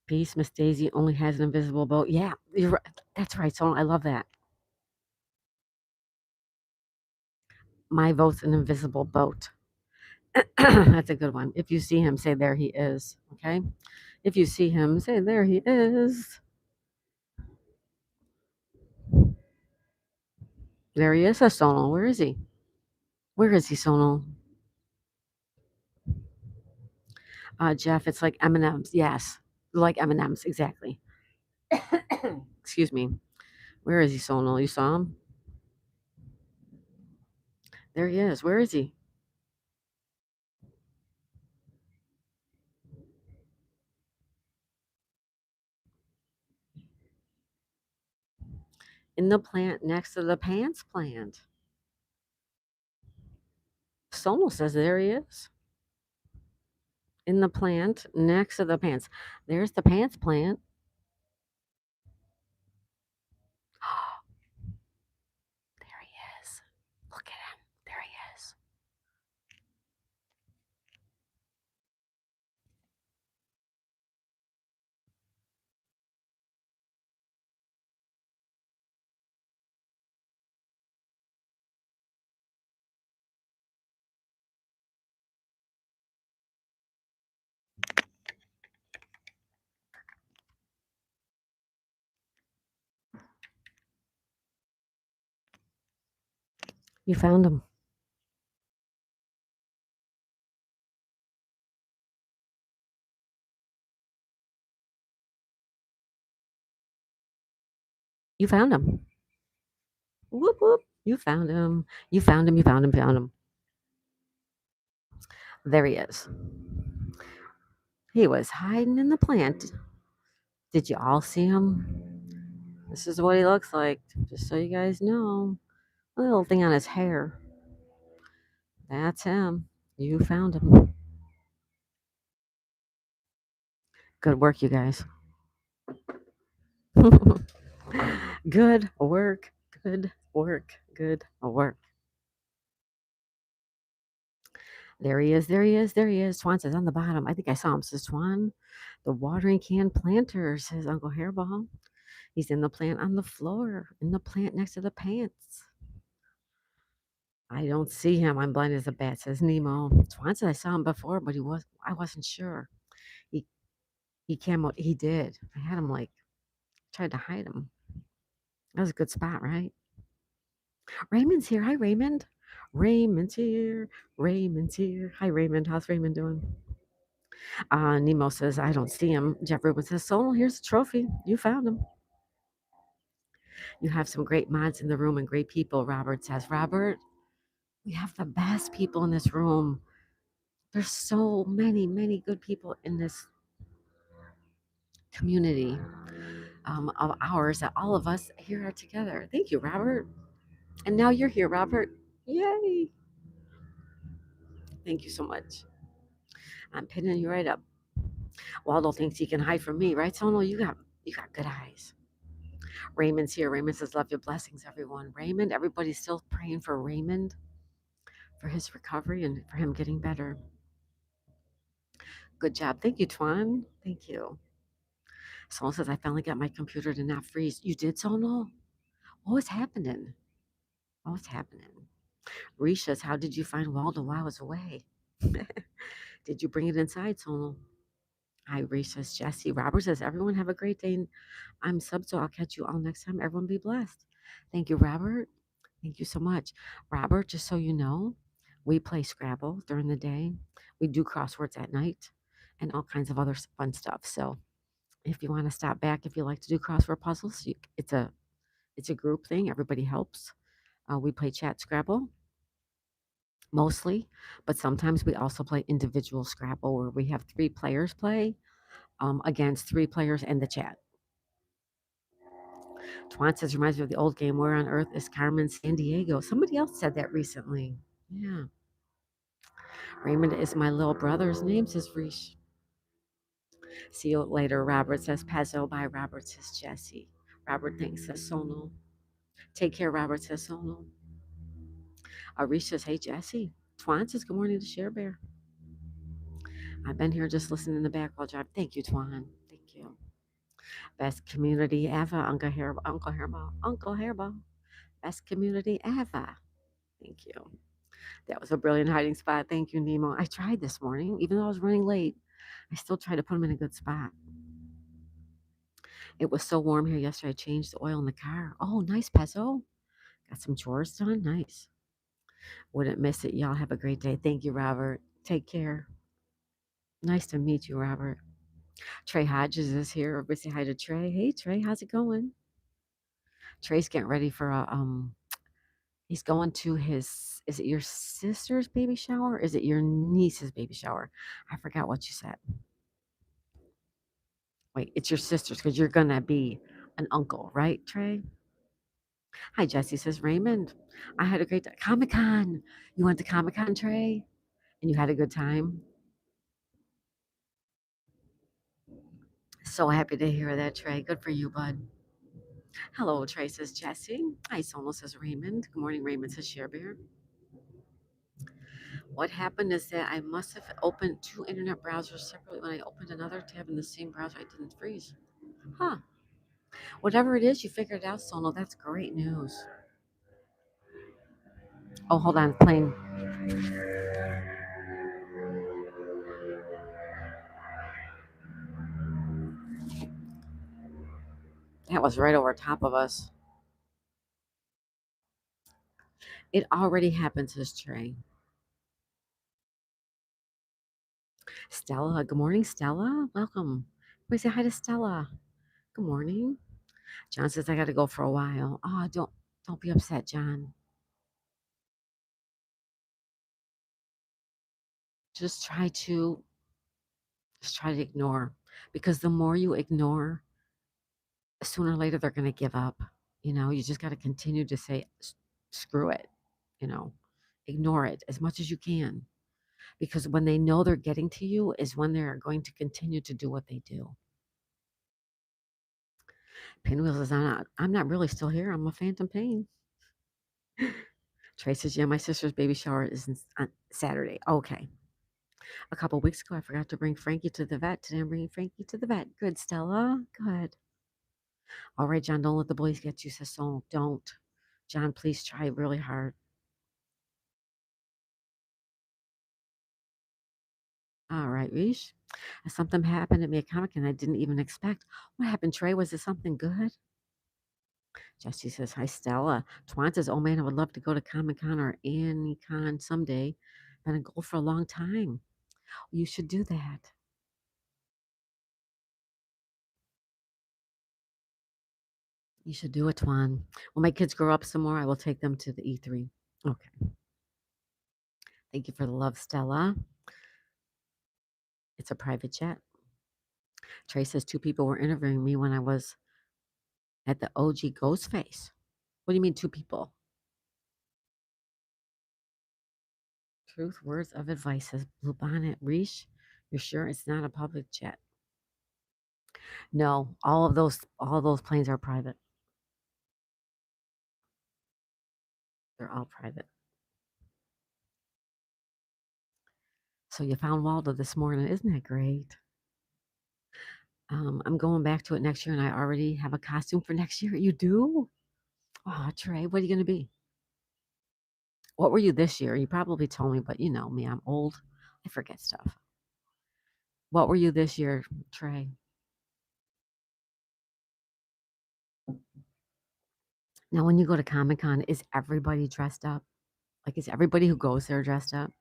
Peace, Miss Daisy only has an invisible boat. Yeah, you're right. That's right, so I love that. My vote's an invisible boat. That's a good one. If you see him, say, there he is. Okay. If you see him, say, there he is. There he is, Sonal. Where is he? Where is he, Sonal? Jeff, it's like M&M's. Yes, like M&M's, exactly. Excuse me. Where is he, Sonal? You saw him? There he is. Where is he? In the plant next to the pants plant. Sonal says there he is. In the plant next to the pants. There's the pants plant. There he is. Look at him. There he is. You found him. You found him. Whoop whoop. You found him. You found him. You found him. Found him. There he is. He was hiding in the plant. Did you all see him? This is what he looks like, just so you guys know. A little thing on his hair. That's him. You found him. Good work, you guys. Good work. Good work. Good work. There he is. There he is. There he is. Swan says on the bottom. I think I saw him. Says Swan. The watering can planter, says Uncle Hairball. He's in the plant on the floor, in the plant next to the pants. I don't see him. I'm blind as a bat, says Nemo. Swan said I saw him before, but I wasn't sure. He he came out. He did. I had him like tried to hide him. That was a good spot, right? Raymond's here. Hi, Raymond. Raymond's here. Raymond's here. Hi, Raymond. How's Raymond doing? Nemo says, I don't see him. Jeff Rubin says, Solo, here's the trophy. You found him. You have some great mods in the room and great people, Robert says. Robert, we have the best people in this room. There's so many, many good people in this community of ours that all of us here are together. Thank you, Robert. And now you're here, Robert. Yay. Thank you so much. I'm pinning you right up. Waldo thinks he can hide from me, right, Sono? You got good eyes. Raymond's here. Raymond says, love your blessings, everyone. Raymond, everybody's still praying for Raymond, for his recovery and for him getting better. Good job. Thank you, Twan. Thank you. Sono says, I finally got my computer to not freeze. You did, Sono? What was happening? What was happening? Reese says, how did you find Waldo while I was away? Did you bring it inside, Sono? Hi, Reese says, Jesse. Robert says, everyone have a great day. I'm sub, so I'll catch you all next time. Everyone be blessed. Thank you, Robert. Thank you so much. Robert, just so you know, we play Scrabble during the day. We do crosswords at night and all kinds of other fun stuff. So if you want to stop back, if you like to do crossword puzzles, it's a group thing. Everybody helps. We play chat Scrabble mostly, but sometimes we also play individual Scrabble where we have 3 players play against 3 players in the chat. Twan says, reminds me of the old game, Where on Earth is Carmen Sandiego? Somebody else said that recently. Yeah. Raymond is my little brother's name, says Reese. See you later, Robert says Pezzo. Bye, Robert says Jesse. Robert thanks says Sono. Take care, Robert says Sono. Reese says, hey, Jesse. Twan says, good morning to Share Bear. I've been here just listening in the back while driving. Thank you, Twan. Thank you. Best community ever, Uncle Hairball. Uncle Hairball. Uncle Hairball. Best community ever. Thank you. That was a brilliant hiding spot. Thank you, Nemo. I tried this morning, even though I was running late. I still tried to put him in a good spot. It was so warm here yesterday. I changed the oil in the car. Oh, nice, Pezzo. Got some chores done. Nice. Wouldn't miss it. Y'all have a great day. Thank you, Robert. Take care. Nice to meet you, Robert. Trey Hodges is here. Everybody say hi to Trey. Hey, Trey, how's it going? Trey's getting ready for he's going to is it your sister's baby shower? Or is it your niece's baby shower? I forgot what you said. Wait, it's your sister's because you're gonna be an uncle, right, Trey? Hi, Jesse says Raymond. I had a great Comic Con. You went to Comic Con, Trey, and you had a good time. So happy to hear that, Trey. Good for you, bud. Hello, Trey says Jesse. Hi, Sono says Raymond. Good morning, Raymond says Share Bear. What happened is that I must have opened 2 internet browsers separately. When I opened another tab in the same browser, I didn't freeze. Huh. Whatever it is, you figured it out, Sono. That's great news. Oh, hold on, plane. That was right over top of us. It already happened, says Trey. Stella, good morning, Stella. Welcome. We say hi to Stella. Good morning. John says I got to go for a while. Oh, don't be upset, John. Just try to ignore, because the more you ignore, sooner or later they're going to give up. You just got to continue to say screw it. You know, ignore it as much as you can, because when they know they're getting to you is when they're going to continue to do what they do. Pinwheel says, I'm not really still here. I'm a phantom pain. Trey says, yeah, my sister's baby shower is on Saturday. Okay. A couple weeks ago, I forgot to bring Frankie to the vet. Today, I'm bringing Frankie to the vet. Good, Stella. Good. All right, John, don't let the boys get you, says so. Don't. John, please try really hard. All right, Reesh. Something happened at me at Comic and I didn't even expect. What happened, Trey? Was it something good? Jesse says, hi, Stella. Twan says, oh man, I would love to go to Comic Con or AnyCon someday. Been a goal for a long time. You should do that. You should do it, Twan. When my kids grow up some more, I will take them to the E3. Okay. Thank you for the love, Stella. It's a private jet. Trey says 2 people were interviewing me when I was at the OG Ghostface. What do you mean 2 people? Truth, words of advice, says Blue Bonnet. Reesh, you're sure it's not a public jet? No, all of those planes are private. They're all private. So you found Waldo this morning. Isn't that great? I'm going back to it next year, and I already have a costume for next year. You do? Oh, Trey, what are you going to be? What were you this year? You probably told me, but you know me, I'm old. I forget stuff. What were you this year, Trey? Now, when you go to Comic Con, is everybody dressed up? Like, is everybody who goes there dressed up?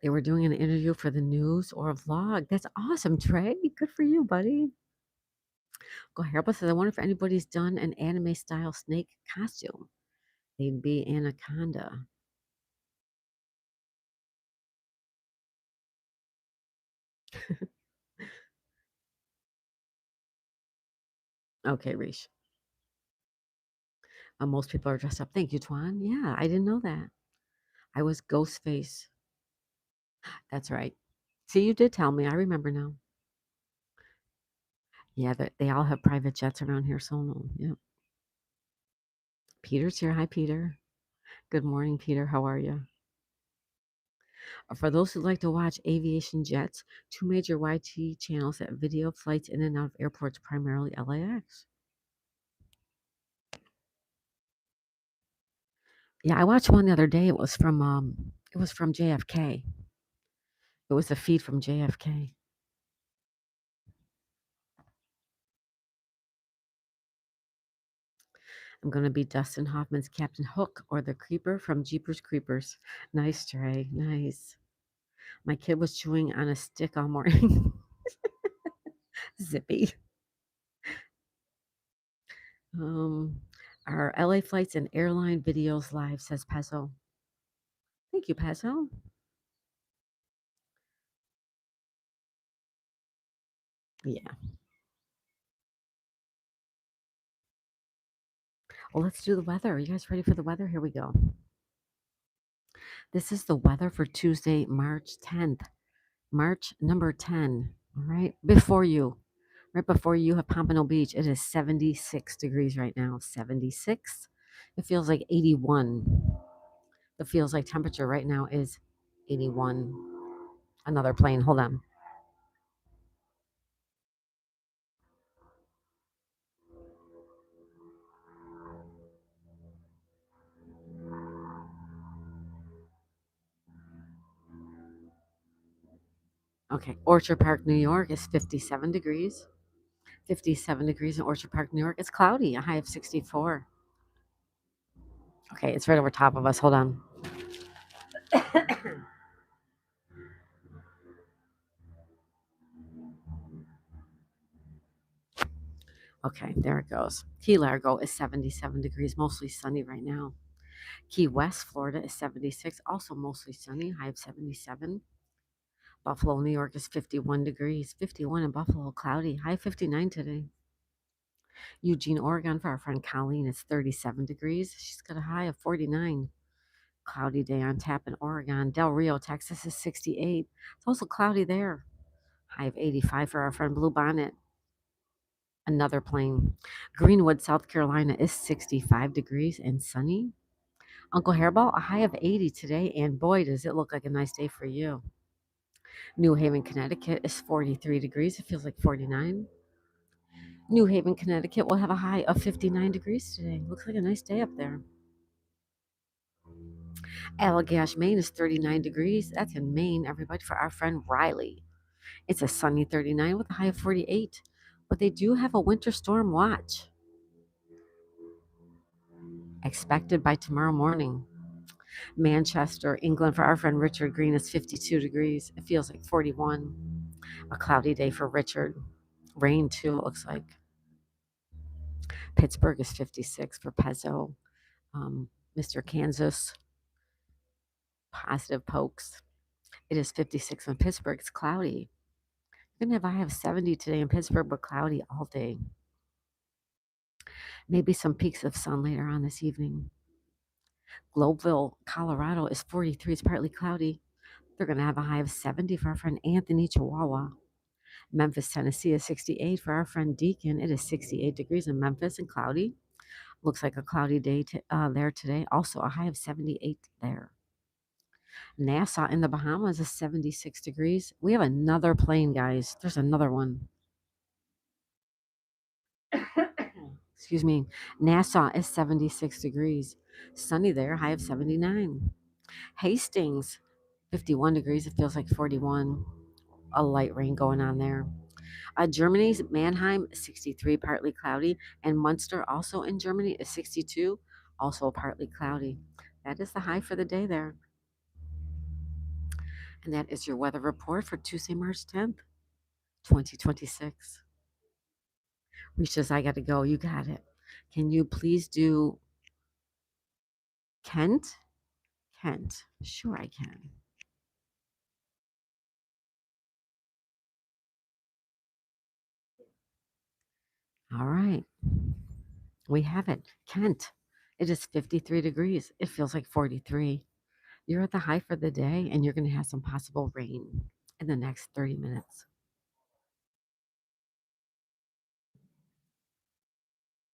They were doing an interview for the news or a vlog. That's awesome, Trey. Good for you, buddy. Go Hairbus says, I wonder if anybody's done an anime style snake costume. They'd be Anaconda. Okay, Reesh. Most people are dressed up. Thank you, Twan. Yeah, I didn't know that. I was Ghostface. That's right. See, you did tell me. I remember now. Yeah, they all have private jets around here, so no. Yeah. Peter's here. Hi, Peter. Good morning, Peter. How are you? For those who like to watch aviation jets, 2 major YT channels that video flights in and out of airports, primarily LAX. Yeah, I watched one the other day. It was from JFK. It was a feed from JFK. I'm gonna be Dustin Hoffman's Captain Hook or the Creeper from Jeepers Creepers. Nice, Trey. Nice. My kid was chewing on a stick all morning. Zippy. Um, our LA flights and airline videos live, says Pezzo. Thank you, Pezzo. Yeah. Well, let's do the weather. Are you guys ready for the weather? Here we go. This is the weather for Tuesday, March 10th. March number 10. All right. Right before you have Pompano Beach, it is 76 degrees right now. 76. It feels like 81. The feels like temperature right now is 81. Another plane. Hold on. Okay, Orchard Park, New York is 57 degrees. 57 degrees in Orchard Park, New York. It's cloudy, a high of 64. Okay, it's right over top of us. Hold on. Okay, there it goes. Key Largo is 77 degrees, mostly sunny right now. Key West, Florida is 76, also mostly sunny, high of 77. Buffalo, New York is 51 degrees. 51 in Buffalo, cloudy, high 59 today. Eugene, Oregon, for our friend Colleen, it's 37 degrees. She's got a high of 49. Cloudy day on tap in Oregon. Del Rio, Texas is 68. It's also cloudy there. High of 85 for our friend Blue Bonnet. Another plane. Greenwood, South Carolina is 65 degrees and sunny. Uncle Hairball, a high of 80 today, and boy, does it look like a nice day for you. New Haven, Connecticut is 43 degrees. It feels like 49. New Haven, Connecticut will have a high of 59 degrees today. Looks like a nice day up there. Allagash, Maine is 39 degrees. That's in Maine, everybody, for our friend Riley. It's a sunny 39 with a high of 48. But they do have a winter storm watch expected by tomorrow morning. Manchester, England, for our friend Richard Green is 52 degrees. It feels like 41. A cloudy day for Richard. Rain, too, it looks like. Pittsburgh is 56 for Pezzo. Mr. Kansas, positive pokes. It is 56 in Pittsburgh. It's cloudy. You're going to have a high of 70 today in Pittsburgh, but cloudy all day. Maybe some peaks of sun later on this evening. Globeville, Colorado is 43. It's partly cloudy. They're going to have a high of 70 for our friend Anthony, Chihuahua. Memphis, Tennessee is 68 for our friend Deacon. It is 68 degrees in Memphis and cloudy. Looks like a cloudy day there today. Also a high of 78 there. Nassau in the Bahamas is 76 degrees. We have another plane, guys. There's another one. Excuse me. Nassau is 76 degrees. Sunny there, high of 79. Hastings, 51 degrees. It feels like 41. A light rain going on there. Germany's Mannheim, 63, partly cloudy. And Munster, also in Germany, is 62, also partly cloudy. That is the high for the day there. And that is your weather report for Tuesday, March 10th, 2026. Reach says, I got to go. You got it. Can you please do Kent? Kent. Sure, I can. All right. We have it. Kent. It is 53 degrees. It feels like 43. You're at the high for the day, and you're going to have some possible rain in the next 30 minutes.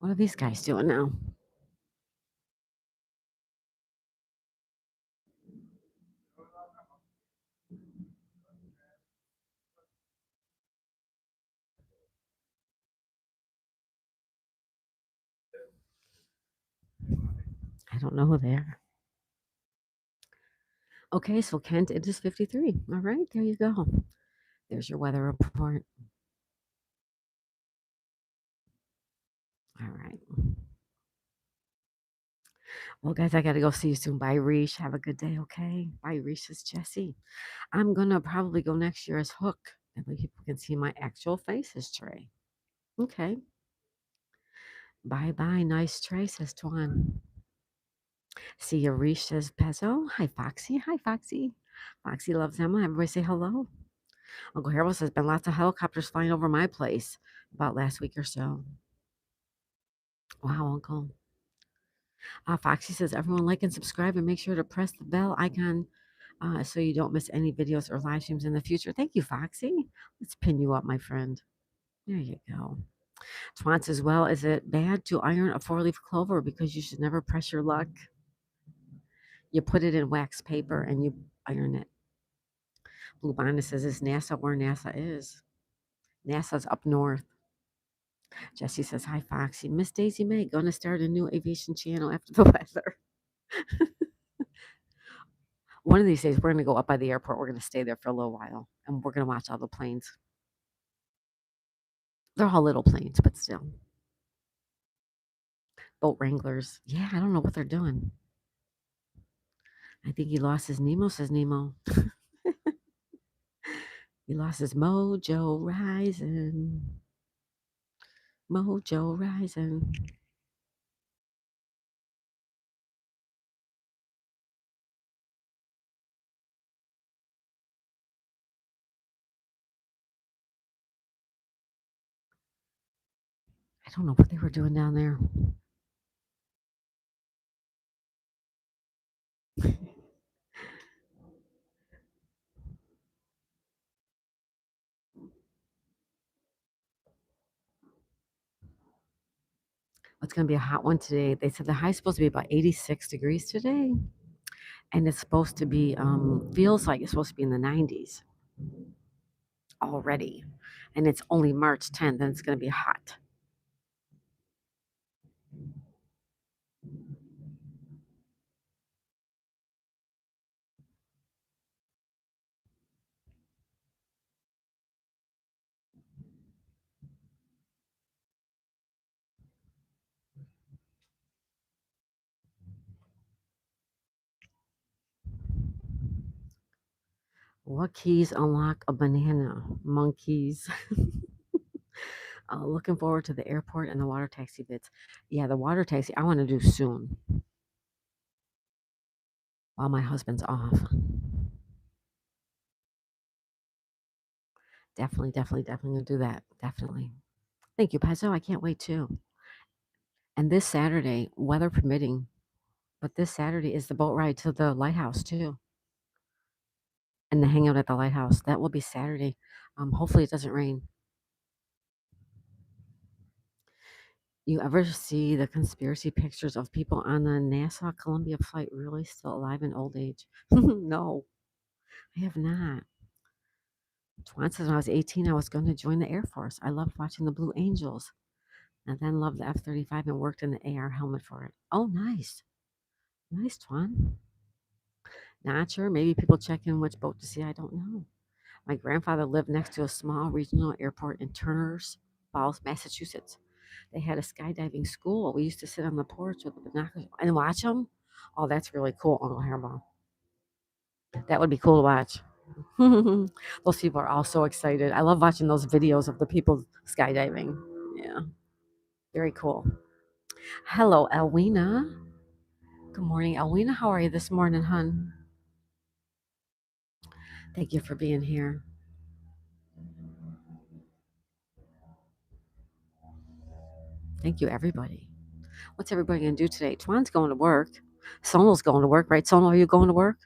What are these guys doing now? I don't know who they are. Okay, so Kent, it is 53. All right, there you go. There's your weather report. All right. Well, guys, I got to go. See you soon. Bye, Reese. Have a good day, okay? Bye, Reese. It's Jesse. I'm going to probably go next year as Hook. That way people can see my actual faces tray. Okay. Bye-bye. Nice tray, says Tuan. See you, Reese, says Pezzo. Hi, Foxy. Hi, Foxy. Foxy loves Emma. Everybody say hello. Uncle Harold says, been lots of helicopters flying over my place about last week or so. Wow, Uncle. Foxy says, everyone like and subscribe and make sure to press the bell icon so you don't miss any videos or live streams in the future. Thank you, Foxy. Let's pin you up, my friend. There you go. Twan says, well, is it bad to iron a 4-leaf clover because you should never press your luck? You put it in wax paper and you iron it. Blue Bonnet says, is NASA where NASA is? NASA's up north. Jesse says, hi, Foxy. Miss Daisy May, going to start a new aviation channel after the weather. One of these days, we're going to go up by the airport. We're going to stay there for a little while, and we're going to watch all the planes. They're all little planes, but still. Boat wranglers. Yeah, I don't know what they're doing. I think he lost his Nemo, says Nemo. He lost his mojo rising. Mojo rising. I don't know what they were doing down there. It's going to be a hot one today. They said the high is supposed to be about 86 degrees today, and it's supposed to be, feels like it's supposed to be in the 90s already. And it's only March 10th, and it's going to be hot. What keys unlock a banana? Monkeys. Looking forward to the airport and the water taxi bits. Yeah, the water taxi I want to do soon while my husband's off. Definitely, definitely, definitely gonna do that. Definitely. Thank you, Pezzo. I can't wait too. And this Saturday, weather permitting, but this Saturday is the boat ride to the lighthouse too, and the hangout at the lighthouse. That will be Saturday. Hopefully it doesn't rain. You ever see the conspiracy pictures of people on the NASA Columbia flight really still alive in old age? No, I have not. Twan says when I was 18, I was going to join the Air Force. I loved watching the Blue Angels and then loved the F-35 and worked in the AR helmet for it. Oh, nice. Nice, Twan. Not sure. Maybe people check in which boat to see. I don't know. My grandfather lived next to a small regional airport in Turners Falls, Massachusetts. They had a skydiving school. We used to sit on the porch with the binoculars and watch them. Oh, that's really cool, Uncle Hairball. That would be cool to watch. Those people are all so excited. I love watching those videos of the people skydiving. Yeah, very cool. Hello, Elwina. Good morning, Elwina. How are you this morning, hun? Thank you for being here. Thank you, everybody. What's everybody going to do today? Twan's going to work. Sonal's going to work, right? Sonal, are you going to work?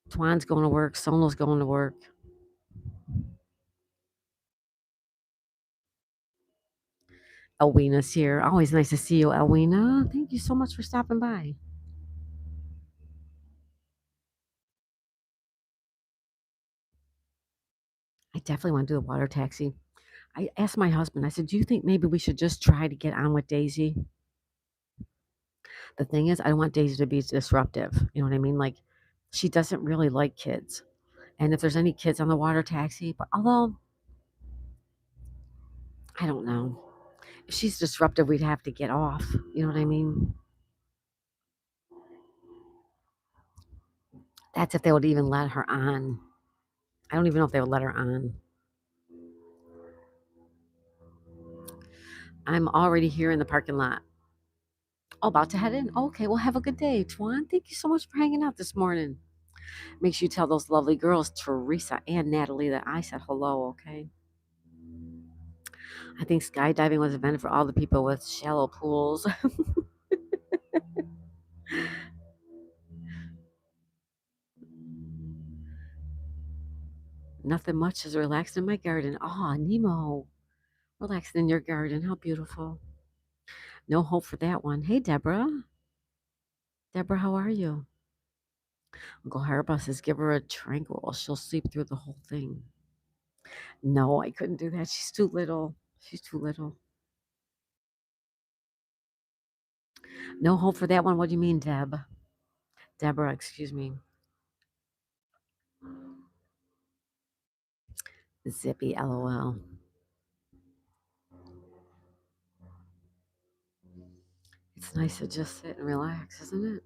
Twan's going to work. Sonal's going to work. Elwina's here. Always nice to see you, Elwina. Thank you so much for stopping by. I definitely want to do a water taxi. I asked my husband, I said, do you think maybe we should just try to get on with Daisy? The thing is, I don't want Daisy to be disruptive. You know what I mean? Like, she doesn't really like kids. And if there's any kids on the water taxi, but although, I don't know. If she's disruptive, we'd have to get off. You know what I mean? That's if they would even let her on. I don't even know if they would let her on. I'm already here in the parking lot. Oh, about to head in. Okay, well, have a good day, Twan. Thank you so much for hanging out this morning. Make sure you tell those lovely girls, Teresa and Natalie, that I said hello, okay? I think skydiving was invented for all the people with shallow pools. Nothing much is relaxed in my garden. Oh, Nemo, relaxing in your garden. How beautiful. No hope for that one. Hey, Deborah. Deborah, how are you? Uncle Harbus says, give her a tranquil. She'll sleep through the whole thing. No, I couldn't do that. She's too little. She's too little. No hope for that one. What do you mean, Deb? Deborah, excuse me. Zippy, lol. It's nice to just sit and relax, isn't it?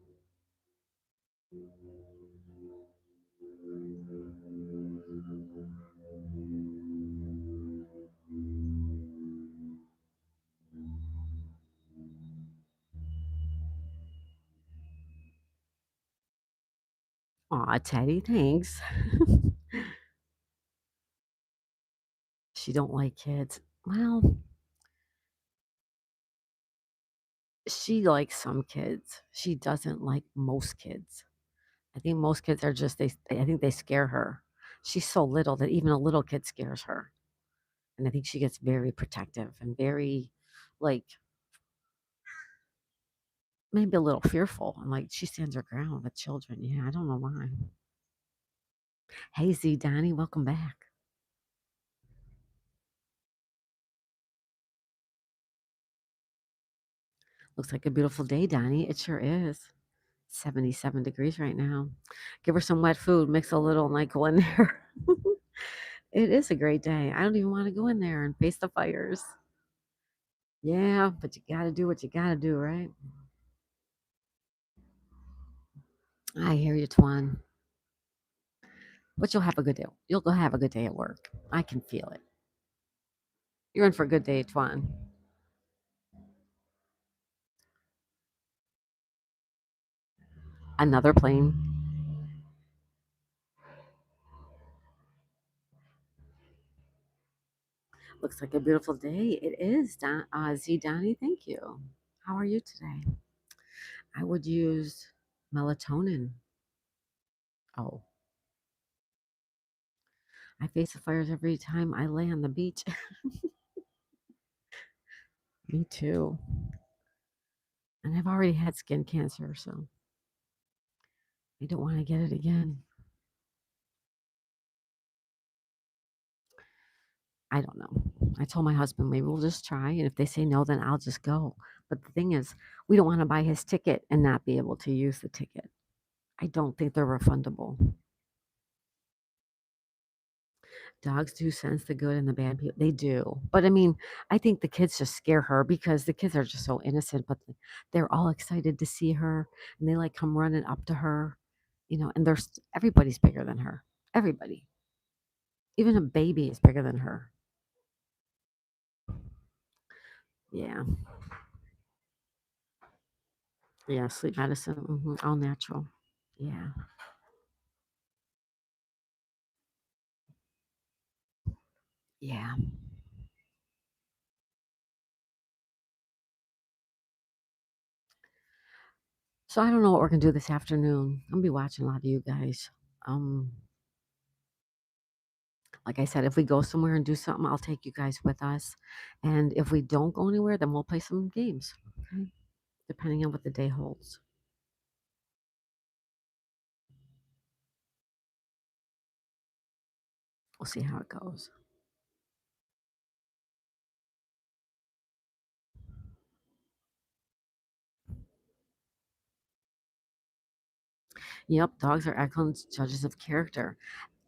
Aw, Teddy, thanks. She don't like kids. Well, she likes some kids. She doesn't like most kids. I think most kids are just I think they scare her. She's so little that even a little kid scares her. And I think she gets very protective and very like maybe a little fearful. And like she stands her ground with children. Yeah, I don't know why. Hey Z Donnie, welcome back. Looks like a beautiful day, Donnie. It sure is. 77 degrees right now. Give her some wet food, mix a little, and like go in there. It is a great day. I don't even want to go in there and face the fires. Yeah, but you got to do what you got to do, right? I hear you, Twan. But you'll have a good day. You'll go have a good day at work. I can feel it. You're in for a good day, Twan. Another plane. Looks like a beautiful day. It is, Z Donnie. Thank you. How are you today? I would use melatonin. Oh, I face the fires every time I lay on the beach. Me too. And I've already had skin cancer, so I don't want to get it again. I don't know. I told my husband maybe we'll just try, and if they say no, then I'll just go. But the thing is, we don't want to buy his ticket and not be able to use the ticket. I don't think they're refundable. Dogs do sense the good and the bad people. They do. But I mean, I think the kids just scare her because the kids are just so innocent, but they're all excited to see her and they like come running up to her, and there's everybody's bigger than her. Everybody. Even a baby is bigger than her. Yeah. Yeah. Sleep medicine. All natural. Yeah. Yeah. So I don't know what we're gonna do this afternoon. I'm gonna be watching a lot of you guys. Um, like I said, if we go somewhere and do something, I'll take you guys with us. And if we don't go anywhere, then we'll play some games. Okay. Depending on what the day holds. We'll see how it goes. Yep, dogs are excellent judges of character.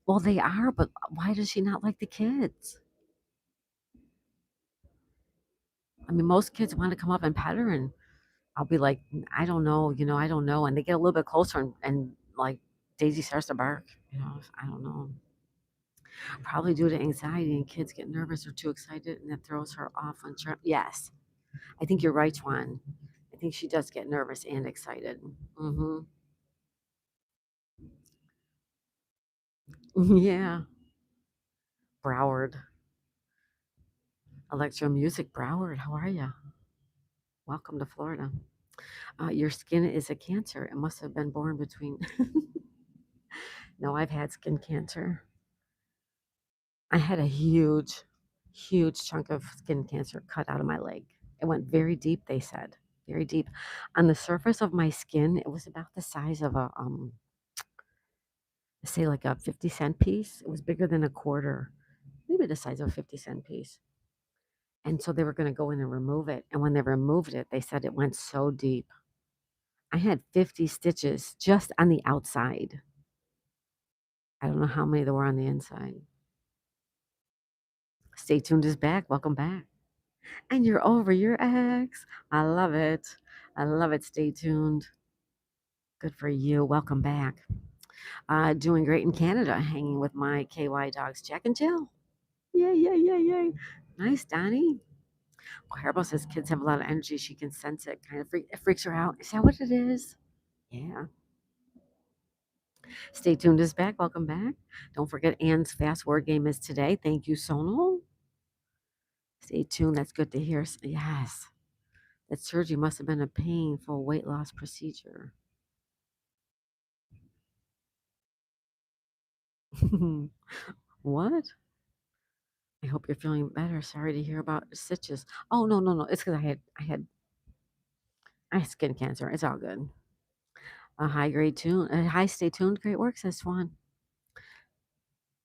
Well, they are, but why does she not like the kids? I mean, most kids want to come up and pet her, and I'll be like, I don't know, I don't know. And they get a little bit closer, and like Daisy starts to bark, I don't know. Probably due to anxiety, and kids get nervous or too excited, and that throws her off on track. Yes, I think you're right, Juan. I think she does get nervous and excited. Hmm. Yeah. Broward. Electro Music Broward. How are you? Welcome to Florida. Your skin is a cancer. It must have been born between. No, I've had skin cancer. I had a huge, huge chunk of skin cancer cut out of my leg. It went very deep, they said. Very deep. On the surface of my skin, it was about the size of say like a 50-cent piece. It was bigger than a quarter, maybe the size of a 50-cent piece. And so they were gonna go in and remove it, and when they removed it, they said it went so deep. I had 50 stitches just on the outside. I don't know how many there were on the inside. Stay Tuned is back. Welcome back. And you're over your ex. I love it. I love it. Stay tuned. Good for you. Welcome back. Doing great in Canada, hanging with my KY dogs, Jack and Jill. Yay, yay, yay, yay. Nice, Donnie. Clarabelle says kids have a lot of energy. She can sense it. Kind of it freaks her out. Is that what it is? Yeah. Stay Tuned is back. Welcome back. Don't forget Anne's fast word game is today. Thank you, Sonal. Stay tuned. That's good to hear. Yes. That surgery must have been a painful weight loss procedure. What? I hope you're feeling better. Sorry to hear about stitches. Oh, no, no, no. It's because I had skin cancer. It's all good. A high grade tune. Hi, stay tuned. Great work, says Swan.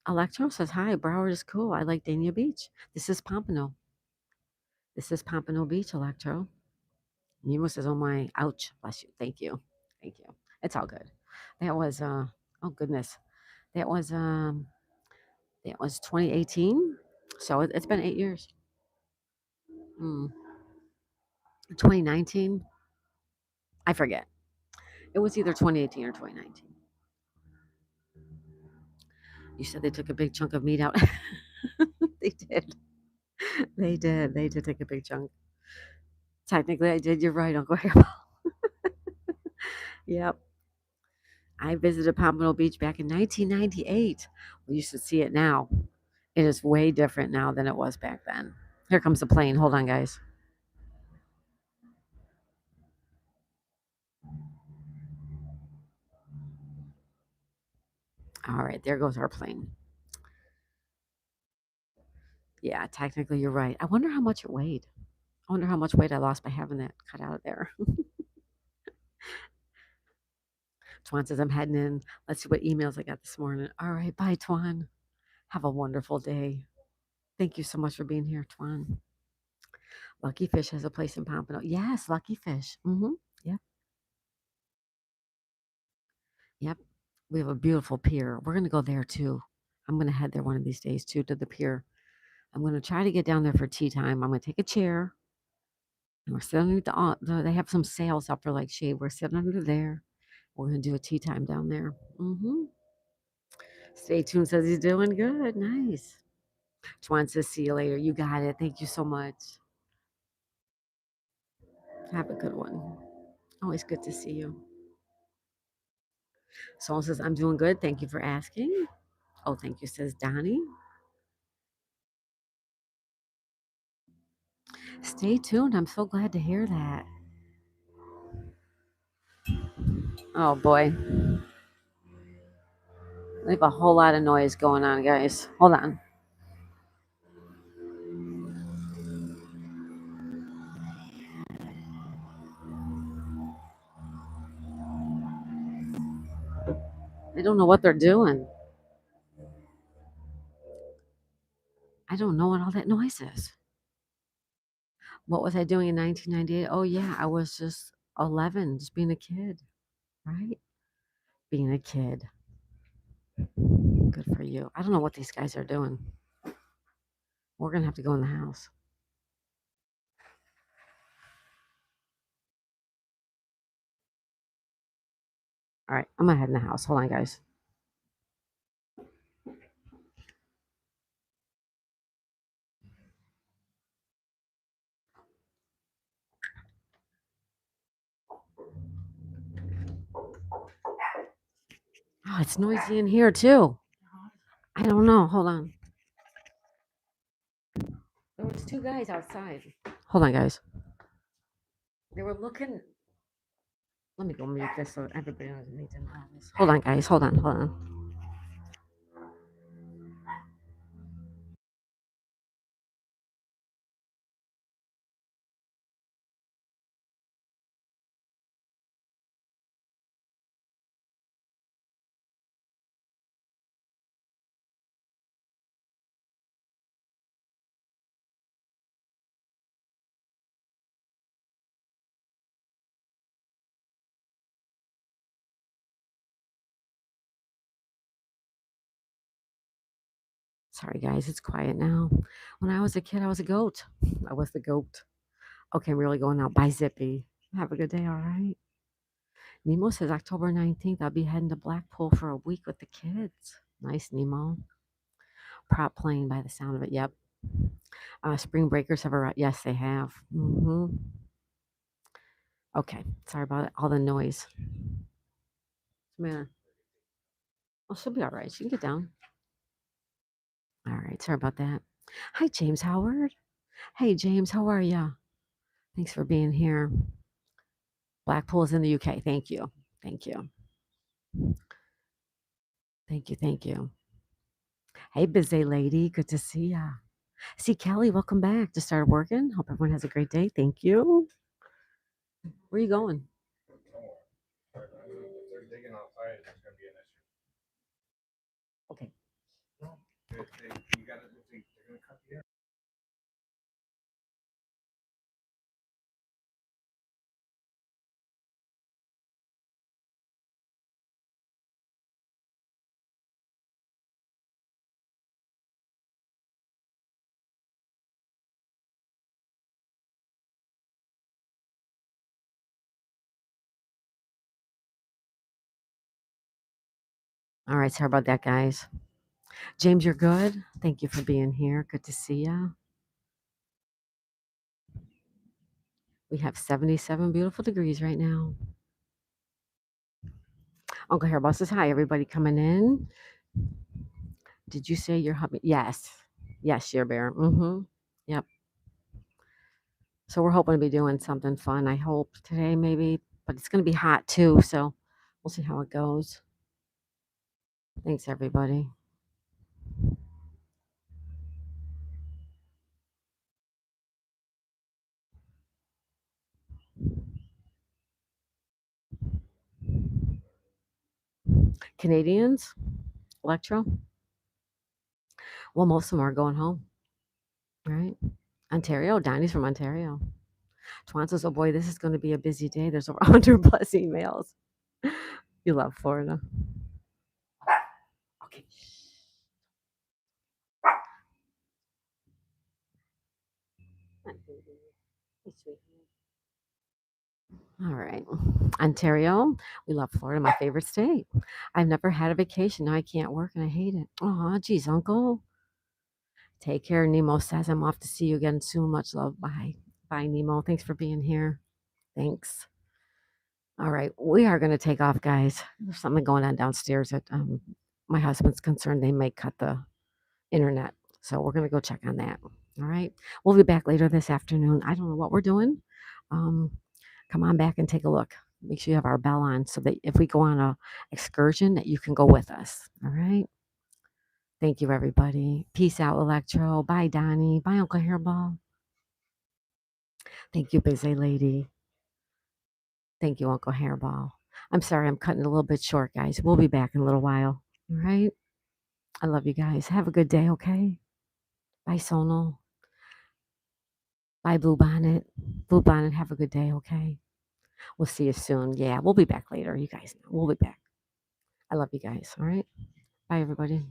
Electro says, hi, Broward is cool. I like Dania Beach. This is Pompano. This is Pompano Beach, Electro. Nemo says, oh my, ouch. Bless you. Thank you. Thank you. It's all good. That was, oh goodness. That was, um, that was 2018. So it's been 8 years. 2019. I forget. It was either 2018 or 2019. You said they took a big chunk of meat out. They did. They did. They did take a big chunk. Technically, I did. You're right, Uncle Harold. Yep. I visited Pompano Beach back in 1998. Well, you should see it now. It is way different now than it was back then. Here comes the plane. Hold on, guys. All right, there goes our plane. Yeah, technically, you're right. I wonder how much it weighed. I wonder how much weight I lost by having that cut out of there. Twan says, I'm heading in. Let's see what emails I got this morning. All right, bye, Twan. Have a wonderful day. Thank you so much for being here, Twan. Lucky Fish has a place in Pompano. Yes, Lucky Fish. Yep. Yep. We have a beautiful pier. We're going to go there too. I'm going to head there one of these days too, to the pier. I'm going to try to get down there for tea time. I'm going to take a chair. And we're sitting underneath they have some sails up for like shade. We're sitting under there. We're going to do a tea time down there. Stay tuned says he's doing good. Nice. Twan says, see you later. You got it. Thank you so much. Have a good one. Always good to see you. Someone says, I'm doing good. Thank you for asking. Oh, thank you, says Donnie. Stay tuned. I'm so glad to hear that. Oh, boy. We have a whole lot of noise going on, guys. Hold on. I don't know what they're doing. I don't know what all that noise is. What was I doing in 1998? Oh, yeah, I was just 11, just being a kid, right? Being a kid. Good for you. I don't know what these guys are doing. We're going to have to go in the house. All right, I'm going to head in the house. Hold on, guys. Oh, it's noisy in here, too. I don't know. Hold on. There was two guys outside. Hold on, guys. They were looking. Let me go mute this so everybody knows me. Hold on, guys. Hold on. Sorry, guys, it's quiet now. When I was a kid, I was a goat. I was the goat. Okay, I'm really going out. Bye, Zippy. Have a good day, all right? Nemo says October 19th, I'll be heading to Blackpool for a week with the kids. Nice, Nemo. Prop plane by the sound of it. Yep. Spring breakers have arrived. Yes, they have. Okay. Sorry about all the noise. What's Oh, she'll be all right. She can get down. All right. Sorry about that. Hi, James Howard. Hey, James, how are ya? Thanks for being here. Blackpool is in the UK. Thank you. Thank you. Thank you. Thank you. Hey, busy lady. Good to see ya. See, Kelly, welcome back. Just started working. Hope everyone has a great day. Thank you. Where are you going? Okay. All right. Sorry about that, guys. James, you're good. Thank you for being here. Good to see ya. We have 77 beautiful degrees right now. Uncle Hairball says, hi, everybody coming in. Did you say your hubby? Yes. Yes, Sheer Bear. Yep. So we're hoping to be doing something fun. I hope today, maybe, but it's going to be hot too. So we'll see how it goes. Thanks, everybody. Canadians, Electro. Well, most of them are going home, right? Ontario. Donnie's from Ontario. Twan says, oh boy, this is going to be a busy day. There's over 100 plus emails. You love Florida. Okay. All right. Ontario. We love Florida, my favorite state. I've never had a vacation. Now I can't work and I hate it. Oh, geez, Uncle. Take care. Nemo says, I'm off to see you again soon. Much love. Bye. Bye, Nemo. Thanks for being here. Thanks. All right. We are going to take off, guys. There's something going on downstairs that my husband's concerned they may cut the internet. So we're going to go check on that. All right. We'll be back later this afternoon. I don't know what we're doing. Come on back and take a look. Make sure you have our bell on so that if we go on a excursion that you can go with us. All right. Thank you, everybody. Peace out, Electro. Bye, Donnie. Bye, Uncle Hairball. Thank you, busy lady. Thank you, Uncle Hairball. I'm sorry I'm cutting it a little bit short, guys. We'll be back in a little while. All right. I love you guys. Have a good day, okay? Bye, Sonal. Bye, Blue Bonnet. Blue Bonnet, have a good day, okay? We'll see you soon. Yeah, we'll be back later. You guys know. We'll be back. I love you guys. All right. Bye, everybody.